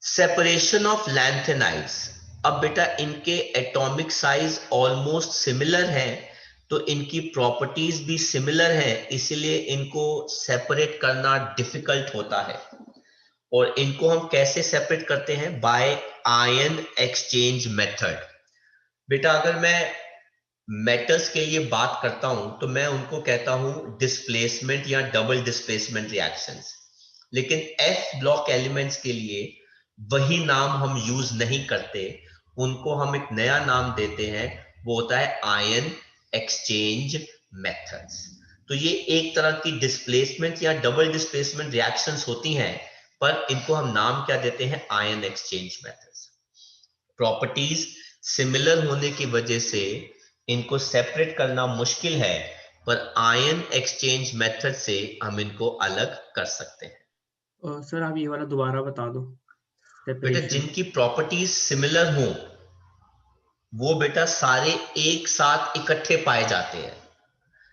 Speaker 1: Separation of lanthanides, अब बेटा इनके एटॉमिक साइज ऑलमोस्ट सिमिलर है, तो इनकी प्रॉपर्टीज भी सिमिलर है, इसलिए इनको सेपरेट करना डिफिकल्ट होता है। और इनको हम कैसे सेपरेट करते हैं? By ion exchange method. बेटा अगर मैं मेटल्स के लिए बात करता हूं तो मैं उनको कहता हूं डिस्प्लेसमेंट या डबल डिस्प्लेसमेंट रिएक्शंस, लेकिन एफ ब्लॉक एलिमेंट्स के लिए वही नाम हम यूज नहीं करते, उनको हम एक नया नाम देते हैं, वो होता है आयन एक्सचेंज मेथड्स। तो ये एक तरह की डिस्प्लेसमेंट या डबल डिस्प्लेसमेंट रिएक्शंस होती हैं, पर इनको हम नाम क्या देते हैं? Ion exchange methods. Properties similar होने की वजह से इनको सेपरेट करना मुश्किल है, पर आयन एक्सचेंज मेथड से हम इनको अलग कर सकते हैं।
Speaker 2: सर आप ये वाला दोबारा बता दो।
Speaker 1: बेटा जिनकी प्रॉपर्टीज सिमिलर हो वो बेटा सारे एक साथ इकट्ठे पाए जाते हैं।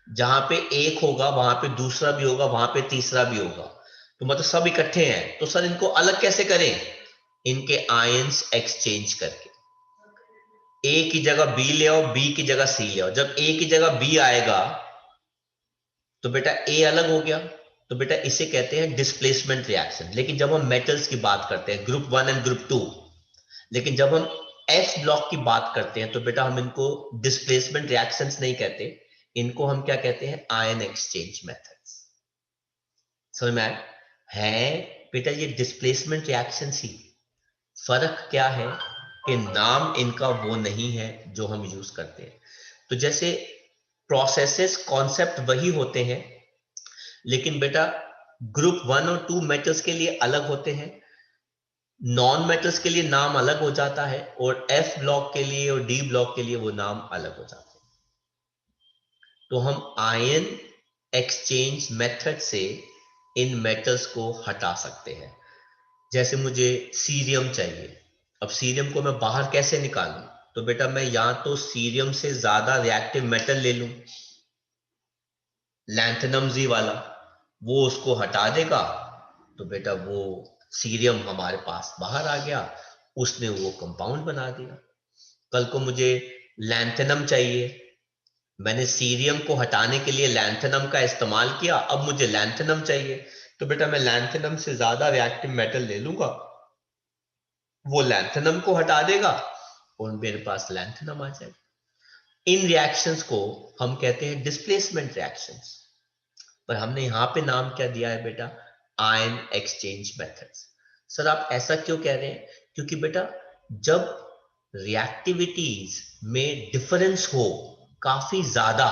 Speaker 1: जहां पे एक होगा वहां पे दूसरा भी होगा, वहां पे तीसरा भी होगा, तो मतलब सब इकट्ठे हैं। तो सर इनको अलग कैसे करें? इनके आयंस एक्सचेंज करके। ए की जगह बी ले आओ, बी की जगह सी ले आओ। जब ए की जगह बी आएगा तो बेटा ए अलग हो गया, तो बेटा इसे कहते हैं डिस्प्लेसमेंट रिएक्शन। लेकिन जब हम मेटल्स की बात करते हैं ग्रुप 1 एंड ग्रुप 2, लेकिन जब हम एफ ब्लॉक की बात करते हैं तो बेटा हम इनको डिस्प्लेसमेंट रिएक्शंस नहीं कहते, इनको हम क्या कहते हैं? Ion exchange methods. समझ में आया? है बेटा ये डिस्प्लेसमेंट रिएक्शंस ही। फर्क क्या है कि नाम इनका वो नहीं है जो हम यूज करते हैं। तो जैसे प्रोसेसेस कॉन्सेप्ट वही होते हैं, लेकिन बेटा ग्रुप 1 और 2 मेटल्स के लिए अलग होते हैं, नॉन मेटल्स के लिए नाम अलग हो जाता है, और एफ ब्लॉक के लिए और डी ब्लॉक के लिए वो नाम अलग हो जाते हैं। तो हम आयन एक्सचेंज मेथड से इन मेटल्स को हटा सकते हैं। जैसे मुझे सीरियम चाहिए, अब सीरियम को मैं बाहर कैसे निकालूं? तो बेटा मैं या तो सीरियम से ज्यादा रिएक्टिव मेटल ले लूं, लैंथेनम जी वाला, वो उसको हटा देगा, तो बेटा वो सीरियम हमारे पास बाहर आ गया, उसने वो कंपाउंड बना दिया। कल को मुझे लैंथेनम चाहिए, मैंने सीरियम को हटाने के लिए लैंथेनम का इस्तेमाल किया, अब मुझे लैंथेनम चाहिए, तो बेटा मैं लैंथेनम से ज्यादा रिएक्टिव मेटल ले लूंगा, वो लैंथेनम को हटा देगा और मेरे पास लैंथेनम आ जाएगा। इन रिएक्शंस को हम कहते हैं डिस्प्लेसमेंट रिएक्शंस, पर हमने यहां पे नाम क्या दिया है बेटा? Ion exchange methods. सर आप ऐसा क्यों कह रहे हैं? क्योंकि बेटा जब रिएक्टिविटीज में डिफरेंस हो काफी ज्यादा,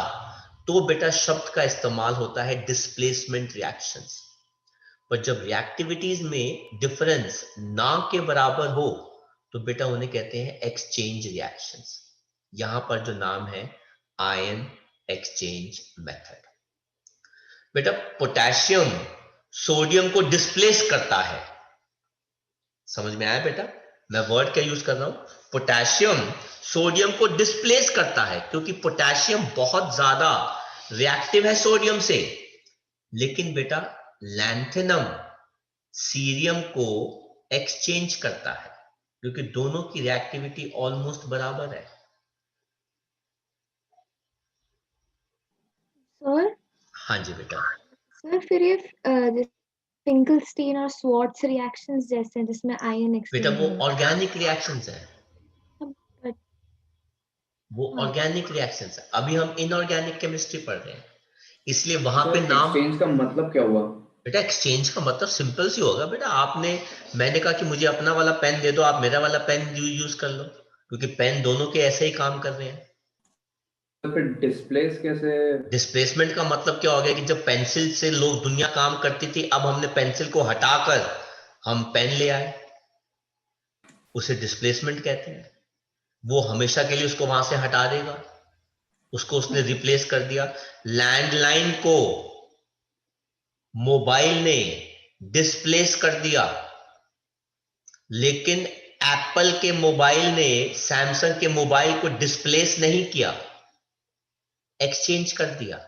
Speaker 1: तो बेटा शब्द का इस्तेमाल होता है डिस्प्लेसमेंट रिएक्शंस। पर जब रिएक्टिविटीज में डिफरेंस ना के बराबर हो तो बेटा उन्हें कहते हैं एक्सचेंज रिएक्शंस। यहां पर जो नाम है आयन एक्सचेंज मेथड। बेटा पोटेशियम सोडियम को डिस्प्लेस करता है। समझ में आया बेटा? मैं वर्ड क्या यूज कर रहा हूं? पोटेशियम सोडियम को डिस्प्लेस करता है, क्योंकि पोटेशियम बहुत ज्यादा रिएक्टिव है सोडियम से। लेकिन बेटा लैंथेनम सीरियम को एक्सचेंज करता है, क्योंकि दोनों की रिएक्टिविटी ऑलमोस्ट बराबर है।
Speaker 4: सर
Speaker 1: हाँ जी बेटा।
Speaker 4: सर फिर ये फिंकलस्टीन और स्वार्ट्ज रिएक्शंस जैसे हैं जिसमें आयन एक्सचेंज
Speaker 1: बेटा वो ऑर्गेनिक रिएक्शंस है,
Speaker 4: है।
Speaker 1: वो ऑर्गेनिक रिएक्शंस है। अभी हम इनऑर्गेनिक केमिस्ट्री पढ़ रहे हैं, इसलिए वहां पे
Speaker 3: सर
Speaker 1: नाम।
Speaker 3: एक्सचेंज का मतलब क्या हुआ?
Speaker 1: बेटा एक्सचेंज का मतलब सिंपल सी होगा बेटा, मैंने कहा कि मुझे अपना वाला पेन दे दो, आप मेरा वाला पेन यूज कर लो, क्योंकि पेन दोनों के ऐसे ही काम कर रहे हैं।
Speaker 3: तो फिर डिस्प्लेस कैसे?
Speaker 1: डिस्प्लेसमेंट का मतलब क्या हो गया कि जब पेंसिल से लोग दुनिया काम करती थी, अब हमने पेंसिल को हटाकर हम पेन ले आए, उसे डिस्प्लेसमेंट कहते हैं। वो हमेशा के लिए उसको वहां से हटा देगा, उसको उसने रिप्लेस कर दिया। लैंडलाइन को मोबाइल ने डिस्प्लेस कर दिया, लेकिन एप्पल के मोबाइल ने सैमसंग के मोबाइल को डिस्प्लेस नहीं किया, एक्सचेंज कर दिया।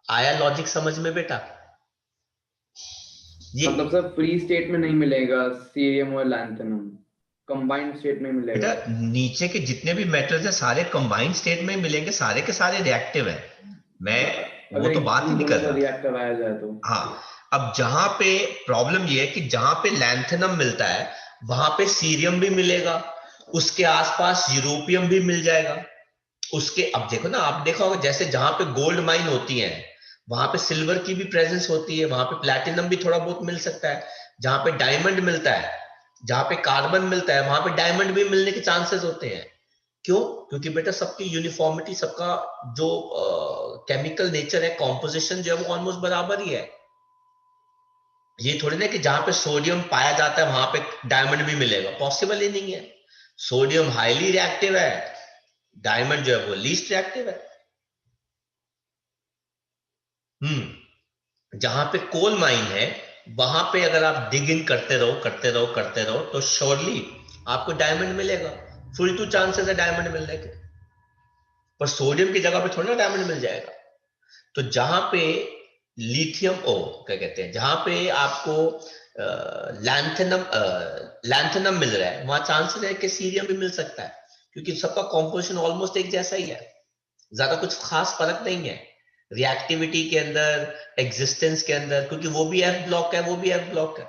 Speaker 1: आया लॉजिक समझ में बेटा? ये
Speaker 3: मतलब सर फ्री स्टेट में नहीं मिलेगा सीरियम और लैंथेनम, कंबाइंड स्टेट में मिलेगा?
Speaker 1: बेटा नीचे के जितने भी मेटल्स हैं सारे कंबाइंड स्टेट में मिलेंगे, सारे के सारे रिएक्टिव हैं। मैं वो
Speaker 3: अगर
Speaker 1: तो बात ही
Speaker 3: इन
Speaker 1: नहीं कर
Speaker 3: दोनों को
Speaker 1: रहा।
Speaker 3: रिएक्ट कराया जाए तो?
Speaker 1: हाँ, अब जहां पे प्रॉब्लम ये है कि जहां पे लैंथेनम मिलता है वहां पे सीरियम भी मिलेगा, उसके आसपास यूरोपियम भी मिल जाएगा। उसके अब देखो ना, आप देखा होगा जैसे जहां पे गोल्ड माइन होती है वहां पे सिल्वर की भी प्रेजेंस होती है, वहां पे प्लैटिनम भी थोड़ा बहुत मिल सकता है। जहां पे डायमंड मिलता है, जहां पे कार्बन मिलता है, वहां पे डायमंड भी मिलने के चांसेस होते हैं। क्यों? क्योंकि बेटा सबकी यूनिफॉर्मिटी, सबका जो केमिकल नेचर है, कॉम्पोजिशन जो है वो ऑलमोस्ट बराबर ही है। ये थोड़ी ना कि जहां पे सोडियम पाया जाता है वहां पे डायमंड भी मिलेगा, पॉसिबल ही नहीं है। सोडियम हाईली रिएक्टिव है, डायमंड जो है वो लीस्ट रिएक्टिव है। जहां पे कोल माइन है वहां पे अगर आप डिग इन करते रहो करते रहो करते रहो तो श्योरली आपको डायमंड मिलेगा, फुल टू चांसेस है डायमंड मिलने के। पर सोडियम की जगह पे थोड़ा ना डायमंड मिल जाएगा। तो जहां पे लिथियम ओ क्या कहते हैं, जहां पे आपको लैंथेनम मिल रहा है वहां चांसेस है कि सीरियम भी मिल सकता है, क्योंकि सबका कॉम्पोजिशन ऑलमोस्ट एक जैसा ही है, ज्यादा कुछ खास फर्क नहीं है रिएक्टिविटी के अंदर, एग्जिस्टेंस के अंदर, क्योंकि वो भी एफ ब्लॉक है, वो भी एफ ब्लॉक है।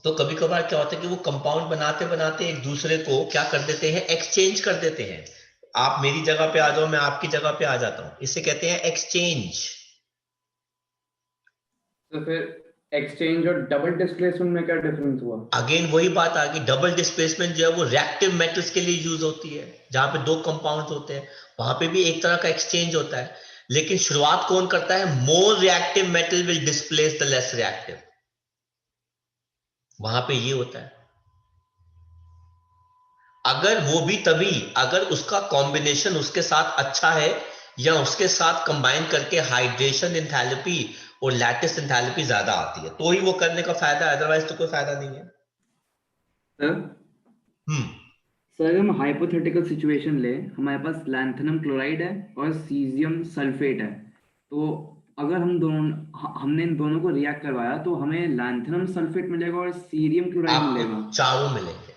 Speaker 1: तो कभी कभार क्या होता है कि वो कंपाउंड बनाते बनाते एक दूसरे को क्या कर देते हैं, एक्सचेंज कर देते हैं। आप मेरी जगह पे आ जाओ, मैं आपकी जगह पे आ जाता हूं, इसे कहते हैं एक्सचेंज।
Speaker 3: तो फिर एक्सचेंज और डबल डिस्प्लेसमेंट में क्या डिफरेंस हुआ?
Speaker 1: अगेन वही बात आ गई, डबल डिस्प्लेसमेंट जो है वो रिएक्टिव मेटल्स के लिए यूज होती है, जहां पे दो कंपाउंड्स होते हैं वहां पे भी एक तरह का एक्सचेंज होता है। लेकिन शुरुआत कौन करता है? More reactive metal will displace the less reactive, वहां पे ये होता है। अगर वो भी तभी अगर उसका कॉम्बिनेशन उसके साथ अच्छा है, या उसके साथ कंबाइन करके हाइड्रेशन एंथैल्पी और लैटिस एंथैल्पी ज्यादा आती है, तो ही वो करने का फायदा है, अदरवाइज तो कोई फायदा नहीं है।
Speaker 3: सर
Speaker 1: हम्म
Speaker 3: सर हम हाइपोथेटिकल सिचुएशन ले, हमारे पास लैंथेनम क्लोराइड है और सीजियम सल्फेट है। तो अगर हमने इन दोनों को रिएक्ट करवाया तो हमें लैंथेनम सल्फेट मिलेगा और सीरियम क्लोराइड
Speaker 1: आपको
Speaker 3: मिलेगा।
Speaker 1: चारों मिलेंगे।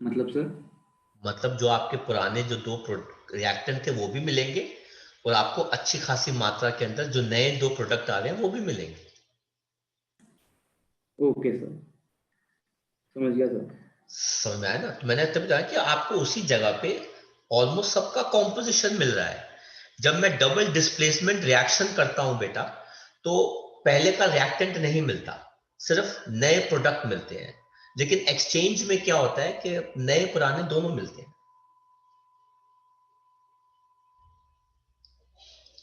Speaker 3: मतलब सर?
Speaker 1: मतलब जो आपके पुराने जो दो रिएक्टेंट थे वो भी मिलेंगे, और आपको अच्छी खासी मात्रा के अंदर जो नए दो प्रोडक्ट आ रहे हैं वो भी मिलेंगे।
Speaker 3: ओके सर, समझ गया सर।
Speaker 1: समझ में आया ना? तो मैंने तब कहा कि आपको उसी जगह पे ऑलमोस्ट सबका कॉम्पोजिशन मिल रहा है। जब मैं डबल डिस्प्लेसमेंट रिएक्शन करता हूं बेटा, तो पहले का रिएक्टेंट नहीं मिलता, सिर्फ नए प्रोडक्ट मिलते हैं। लेकिन एक्सचेंज में क्या होता है कि नए पुराने दोनों मिलते हैं।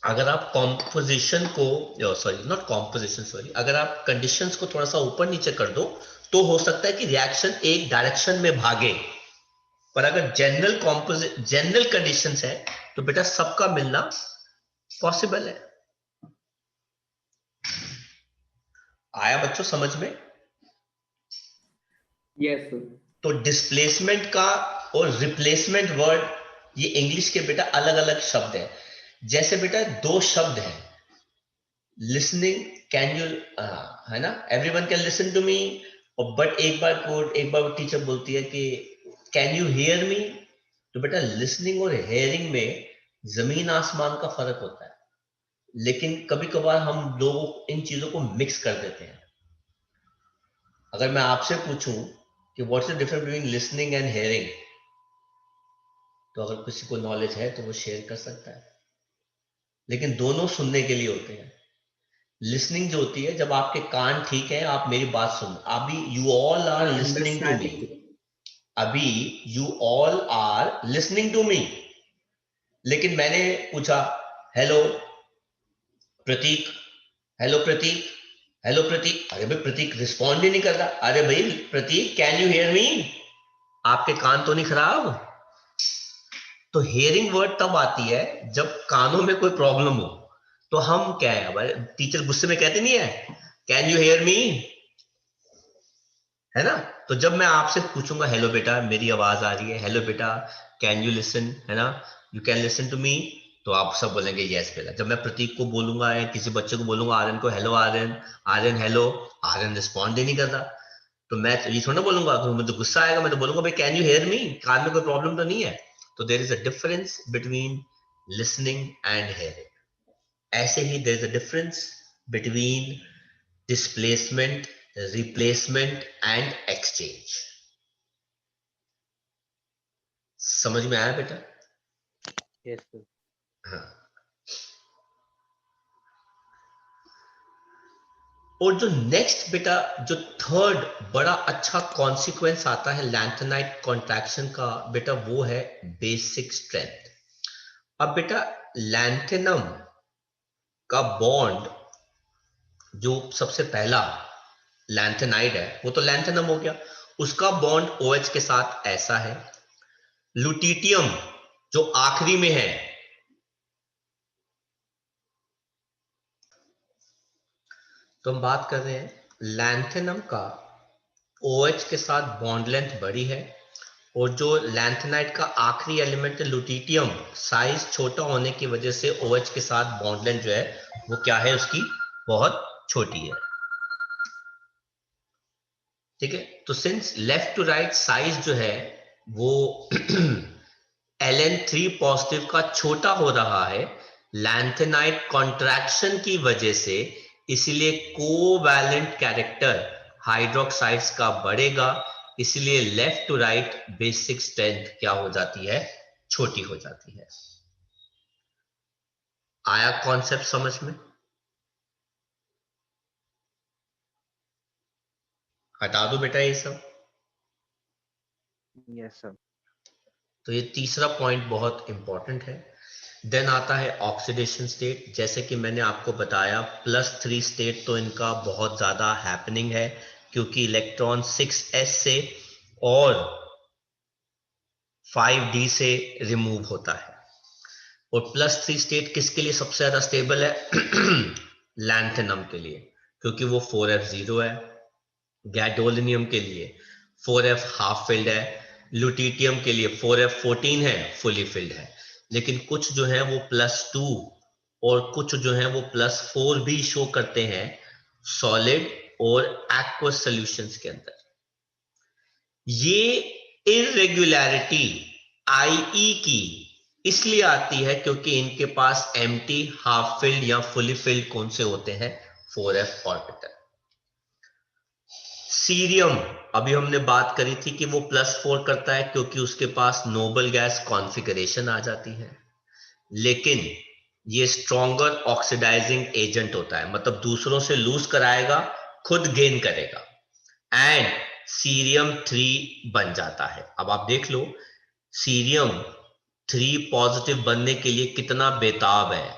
Speaker 1: अगर आप कॉम्पोजिशन को, सॉरी नॉट कॉम्पोजिशन, सॉरी, अगर आप कंडीशंस को थोड़ा सा ऊपर नीचे कर दो तो हो सकता है कि रिएक्शन एक डायरेक्शन में भागे। पर अगर जनरल कंडीशंस है तो बेटा सबका मिलना पॉसिबल है। आया बच्चों समझ में?
Speaker 3: Yes sir.
Speaker 1: तो डिस्प्लेसमेंट का और रिप्लेसमेंट वर्ड ये इंग्लिश के बेटा अलग अलग शब्द है। जैसे बेटा दो शब्द हैं, लिसनिंग, कैन यू, है ना, everyone can listen to me, और बट एक बार टीचर बोलती है कि कैन यू हियर मी। तो बेटा लिसनिंग और हेयरिंग में जमीन आसमान का फर्क होता है, लेकिन कभी कभार हम लोग इन चीजों को मिक्स कर देते हैं। अगर मैं आपसे पूछूं कि what's the difference between listening and hearing, तो अगर किसी को नॉलेज है तो वो शेयर कर सकता है, लेकिन दोनों सुनने के लिए होते हैं। लिसनिंग जो होती है, जब आपके कान ठीक है, आप मेरी बात सुन, अभी you all are listening to me, अभी you all are listening to me, लेकिन मैंने पूछा hello Prateek, hello Prateek, hello Prateek, अरे भाई प्रतीक रिस्पॉन्ड ही नहीं कर रहा, अरे भाई प्रतीक कैन यू हियर मी, आपके कान तो नहीं खराब? तो हियरिंग वर्ड तब आती है जब कानों में कोई प्रॉब्लम हो। तो हम क्या है, हमारे टीचर गुस्से में कहते नहीं है कैन यू हियर मी, है ना? तो जब मैं आपसे पूछूंगा हेलो बेटा मेरी आवाज आ रही है, हेलो बेटा कैन यू लिसन, है ना, you can listen to me, तो आप सब बोलेंगे यस बेटा। जब मैं प्रतीक को बोलूंगा या किसी बच्चे को बोलूंगा आर्यन को hello Aryan, Aryan hello, Aryan respond ही नहीं कर रहा, तो मैं तो ये थोड़ा बोलूंगा, तो मुझे गुस्सा आएगा, मैं तो बोलूंगा भाई कैन यू हियर मी, कान में कोई प्रॉब्लम तो नहीं है। तो there is a difference between listening and hearing. ऐसे ही there is a difference between displacement, replacement and exchange. समझ में आया बेटा?
Speaker 2: Yes sir.
Speaker 1: हाँ। और जो नेक्स्ट बेटा, जो थर्ड बड़ा अच्छा कॉन्सिक्वेंस आता है लैंथेनाइट कॉन्ट्रैक्शन का बेटा, वो है बेसिक स्ट्रेंथ। अब बेटा लैंथेनम का बॉन्ड जो सबसे पहला लैंथेनाइड है वो तो लैंथेनम हो गया, उसका बॉन्ड OH के साथ ऐसा है। लुटीटियम जो आखिरी में है, तो हम बात कर रहे हैं लैंथेनम का OH के साथ बॉन्ड लेंथ बड़ी है, और जो लैंथेनाइड का आखिरी एलिमेंट है लुटीटियम, साइज छोटा होने की वजह से OH के साथ बॉन्ड लेंथ जो है वो क्या है, उसकी बहुत छोटी है। ठीक है, तो since left to right size जो है वो Ln3 पॉजिटिव का छोटा हो रहा है लैंथेनाइड कॉन्ट्रैक्शन की वजह से, इसलिए कोवैलेंट कैरेक्टर हाइड्रोक्साइड्स का बढ़ेगा, इसलिए left to right basic strength क्या हो जाती है, छोटी हो जाती है। आया कॉन्सेप्ट समझ में? हटा दो बेटा ये सब।
Speaker 2: Yes sir.
Speaker 1: तो ये तीसरा पॉइंट बहुत इंपॉर्टेंट है। देन आता है ऑक्सीडेशन स्टेट। जैसे कि मैंने आपको बताया +3 स्टेट तो इनका बहुत ज्यादा हैपनिंग है, क्योंकि इलेक्ट्रॉन 6s से और 5d से रिमूव होता है। और +3 स्टेट किसके लिए सबसे ज्यादा स्टेबल है? लैंथेनम के लिए, क्योंकि वो 4f0 है। गैडोलिनियम के लिए 4f हाफ फिल्ड है, लुटीटियम के लिए 4f14 है, फुली फिल्ड है। लेकिन कुछ जो है वो +2 और कुछ जो है वो +4 भी शो करते हैं सॉलिड और एक्वस सॉल्यूशंस के अंदर। ये इरेगुलरिटी IE की इसलिए आती है क्योंकि इनके पास एम्प्टी, हाफ फिल्ड या फुली फिल्ड कौन से होते हैं? 4f orbital. सीरियम अभी हमने बात करी थी कि वो +4 करता है क्योंकि उसके पास नोबल गैस कॉन्फ़िगरेशन आ जाती है, लेकिन ये स्ट्रॉन्गर ऑक्सीडाइजिंग एजेंट होता है, मतलब दूसरों से लूज कराएगा, खुद गेन करेगा, एंड सीरियम 3 बन जाता है। अब आप देख लो सीरियम 3 पॉजिटिव बनने के लिए कितना बेताब है,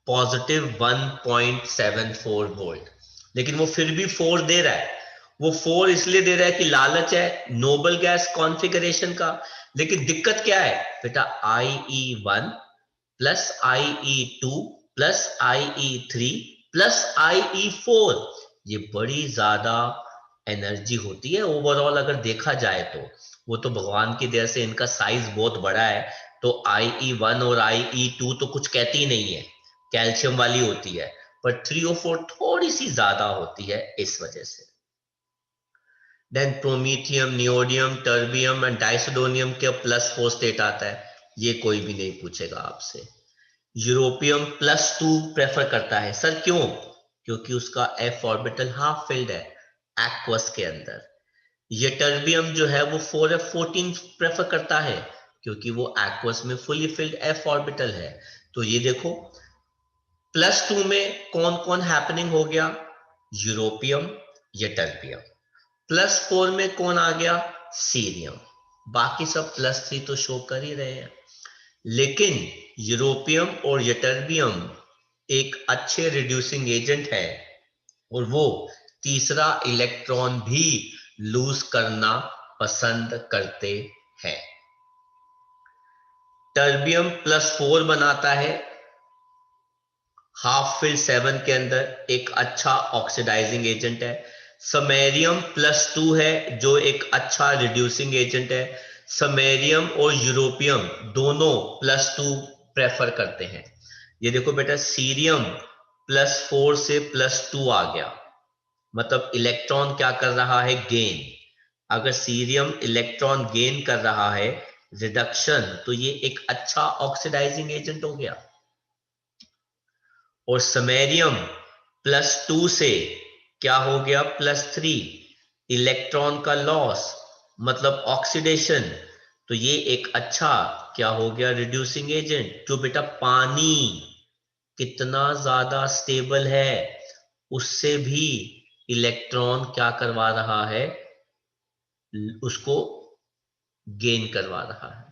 Speaker 1: पॉजिटिव 1.74 वोल्ट, लेकिन वो फिर भी 4 दे रहा है। वो 4 इसलिए दे रहा है कि लालच है नोबल गैस कॉन्फ़िगरेशन का। लेकिन दिक्कत क्या है बेटा? IE1 plus IE2 plus IE3 plus IE4, ये बड़ी ज्यादा एनर्जी होती है ओवरऑल अगर देखा जाए तो। वो तो भगवान की दया से इनका साइज बहुत बड़ा है, तो IE1 और IE2 तो कुछ कहती ही नहीं है, कैल्शियम वाली होती है, पर 3 और 4 थोड़ी सी ज्यादा होती है इस वजह से। Then promethium, neodymium, terbium and dysprosium के +4 स्टेट आता है, ये कोई भी नहीं पूछेगा आपसे। यूरोपियम +2 प्रेफर करता है, सर क्यों? क्योंकि उसका f ऑर्बिटल हाफ फिल्ड है एक्वस के अंदर। ये टर्बियम जो है वो 4f14 प्रेफर करता है क्योंकि वो एक्वस में फुली फिल्ड f ऑर्बिटल है। तो ये देखो +2 में कौन कौन हैपनिंग हो गया? यूरोपियम या टर्बियम। +4 में कौन आ गया? सीरियम। बाकी सब +3 तो शो कर ही रहे हैं, लेकिन यूरोपियम और यटर्बियम एक अच्छे रिड्यूसिंग एजेंट है और वो तीसरा इलेक्ट्रॉन भी लूज करना पसंद करते हैं। टर्बियम +4 बनाता है हाफ फिल्ड 7 के अंदर, एक अच्छा ऑक्सीडाइजिंग एजेंट है। समैरियम +2 है जो एक अच्छा रिड्यूसिंग एजेंट है। समैरियम और यूरोपियम दोनों +2 प्रेफर करते हैं। ये देखो बेटा, सीरियम +4 से +2 आ गया, मतलब इलेक्ट्रॉन क्या कर रहा है? गेन। अगर सीरियम इलेक्ट्रॉन गेन कर रहा है, रिडक्शन, तो ये एक अच्छा ऑक्सीडाइजिंग एजेंट हो गया। और समैरियम +2 से क्या हो गया? +3, इलेक्ट्रॉन का लॉस, मतलब ऑक्सीडेशन, तो ये एक अच्छा क्या हो गया? Reducing agent. जो बेटा पानी कितना ज्यादा स्टेबल है, उससे भी इलेक्ट्रॉन क्या करवा रहा है? उसको गेन करवा रहा है।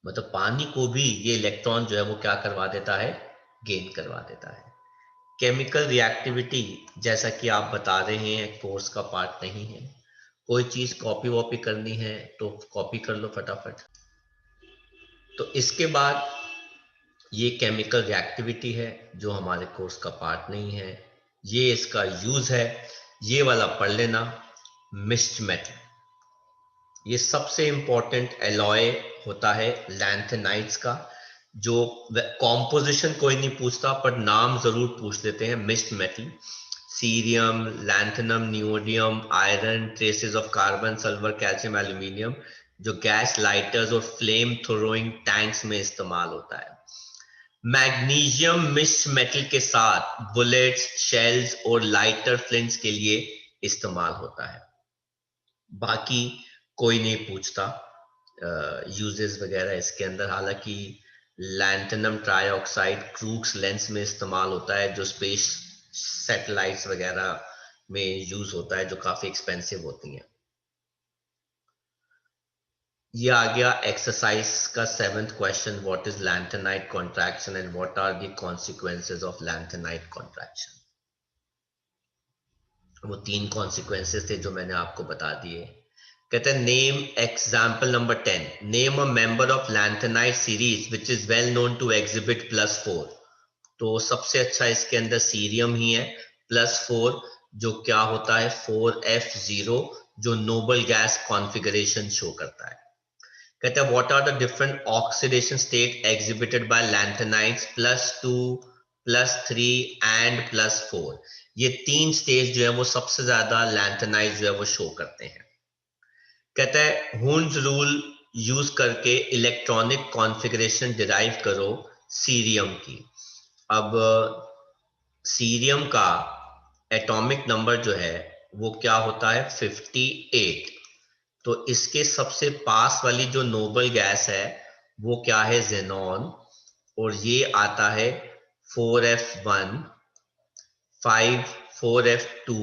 Speaker 1: मतलब पानी को भी ये इलेक्ट्रॉन जो है वो क्या करवा देता है? गेन करवा देता है। केमिकल रिएक्टिविटी, जैसा कि आप बता रहे हैं, कोर्स का पार्ट नहीं है। कोई चीज कॉपी वॉपी करनी है तो कॉपी कर लो फटाफट। तो इसके बाद ये केमिकल रिएक्टिविटी है जो हमारे कोर्स का पार्ट नहीं है, ये इसका यूज है, ये वाला पढ़ लेना। मिक्स्ड मेटल, ये सबसे इंपॉर्टेंट एलॉय होता है लैंथेनाइट्स का। जो कॉम्पोजिशन कोई नहीं पूछता पर नाम जरूर पूछ लेते हैं। Mixed metal, cerium, lanthanum, neodymium, iron, traces of carbon, sulphur, calcium, aluminium, जो गैस लाइटर्स और फ्लेम थ्रोइंग टैंक्स में इस्तेमाल होता है। मैग्नीशियम मिक्स्ड मेटल के साथ बुलेट्स, शेल्स और लाइटर फ्लिंट्स के लिए इस्तेमाल होता है। बाकी कोई नहीं पूछता यूजेस वगैरह इसके अंदर। हालांकि लैंथेनम ट्राइऑक्साइड क्रूक्स लेंस में इस्तेमाल होता है, जो स्पेस सैटेलाइट्स वगैरह में यूज होता है, जो काफी एक्सपेंसिव होती हैं। ये आ गया एक्सरसाइज का 7th question, what is lanthanide contraction and what are the consequences of lanthanide contraction. वो 3 कॉन्सिक्वेंसेस थे जो मैंने आपको बता दिए। कहते हैं name example number 10, name a member of lanthanide series which is well known to exhibit +4। तो सबसे अच्छा इसके अंदर सीरियम ही है, +4, जो क्या होता है? 4f0, जो नोबल गैस कॉन्फ़िगरेशन शो करता है। कहते हैं what are the different oxidation state exhibited by lanthanides +2, +3 and +4। ये 3 स्टेज जो है वो सबसे ज्यादा लैंथेनाइट जो है वो शो करते हैं। कहता है हुंज रूल यूज करके इलेक्ट्रॉनिक कॉन्फ़िगरेशन डिराइव करो सीरियम की। अब सीरियम का एटॉमिक नंबर जो है वो क्या होता है? 58। तो इसके सबसे पास वाली जो नोबल गैस है वो क्या है? जेनॉन। और ये आता है 4f1, 4f2,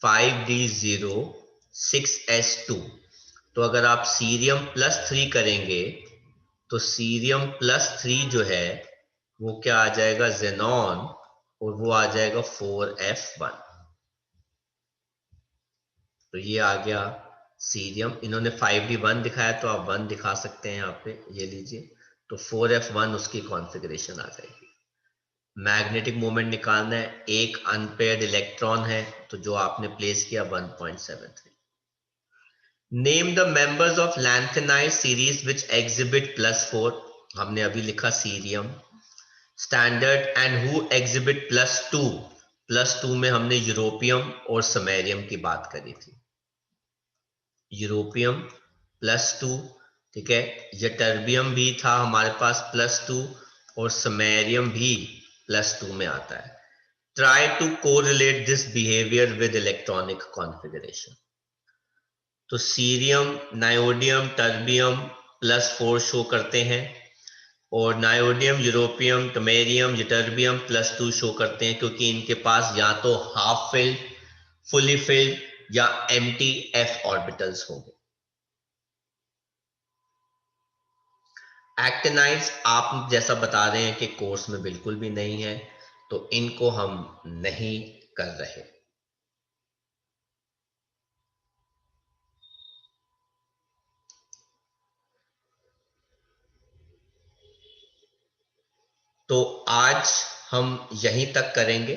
Speaker 1: 5d0, 6s2। तो अगर आप सीरियम +3 करेंगे तो सीरियम +3 जो है वो क्या आ जाएगा? जेनॉन, और वो आ जाएगा 4f1। तो ये आ गया सीरियम। इन्होंने 5d1 दिखाया तो आप 1 दिखा सकते हैं यहाँ पे, ये लीजिए। तो 4f1 उसकी कॉन्फ़िगरेशन आ जाएगी। मैग्नेटिक मोमेंट निकालना है, एक अनपेयर्ड इलेक्ट्रॉन है तो जो आपने प्लेस किया 1.73। Name the members of lanthanide series which exhibit +4। हमने अभी लिखा cerium. Standard and who exhibit +2। +2 में हमने यूरोपियम और समैरियम की बात करी थी। यूरोपियम +2, ठीक है। यटर्बियम भी था हमारे पास +2, और समैरियम भी +2 में आता है। Try to correlate this behaviour with electronic configuration. तो सीरियम, नायोडियम, टर्बियम +4 शो करते हैं। और नायोडियम, यूरोपियम, टमेरियम, जिटर्बियम +2 शो करते हैं क्योंकि इनके पास या तो हाफ फिल्ड, फुली फिल्ड या एम्प्टी f ऑर्बिटल्स होंगे। एक्टिनाइड्स आप जैसा बता रहे हैं कि कोर्स में बिल्कुल भी नहीं है, तो इनको हम नहीं कर रहे। तो आज हम यहीं तक करेंगे।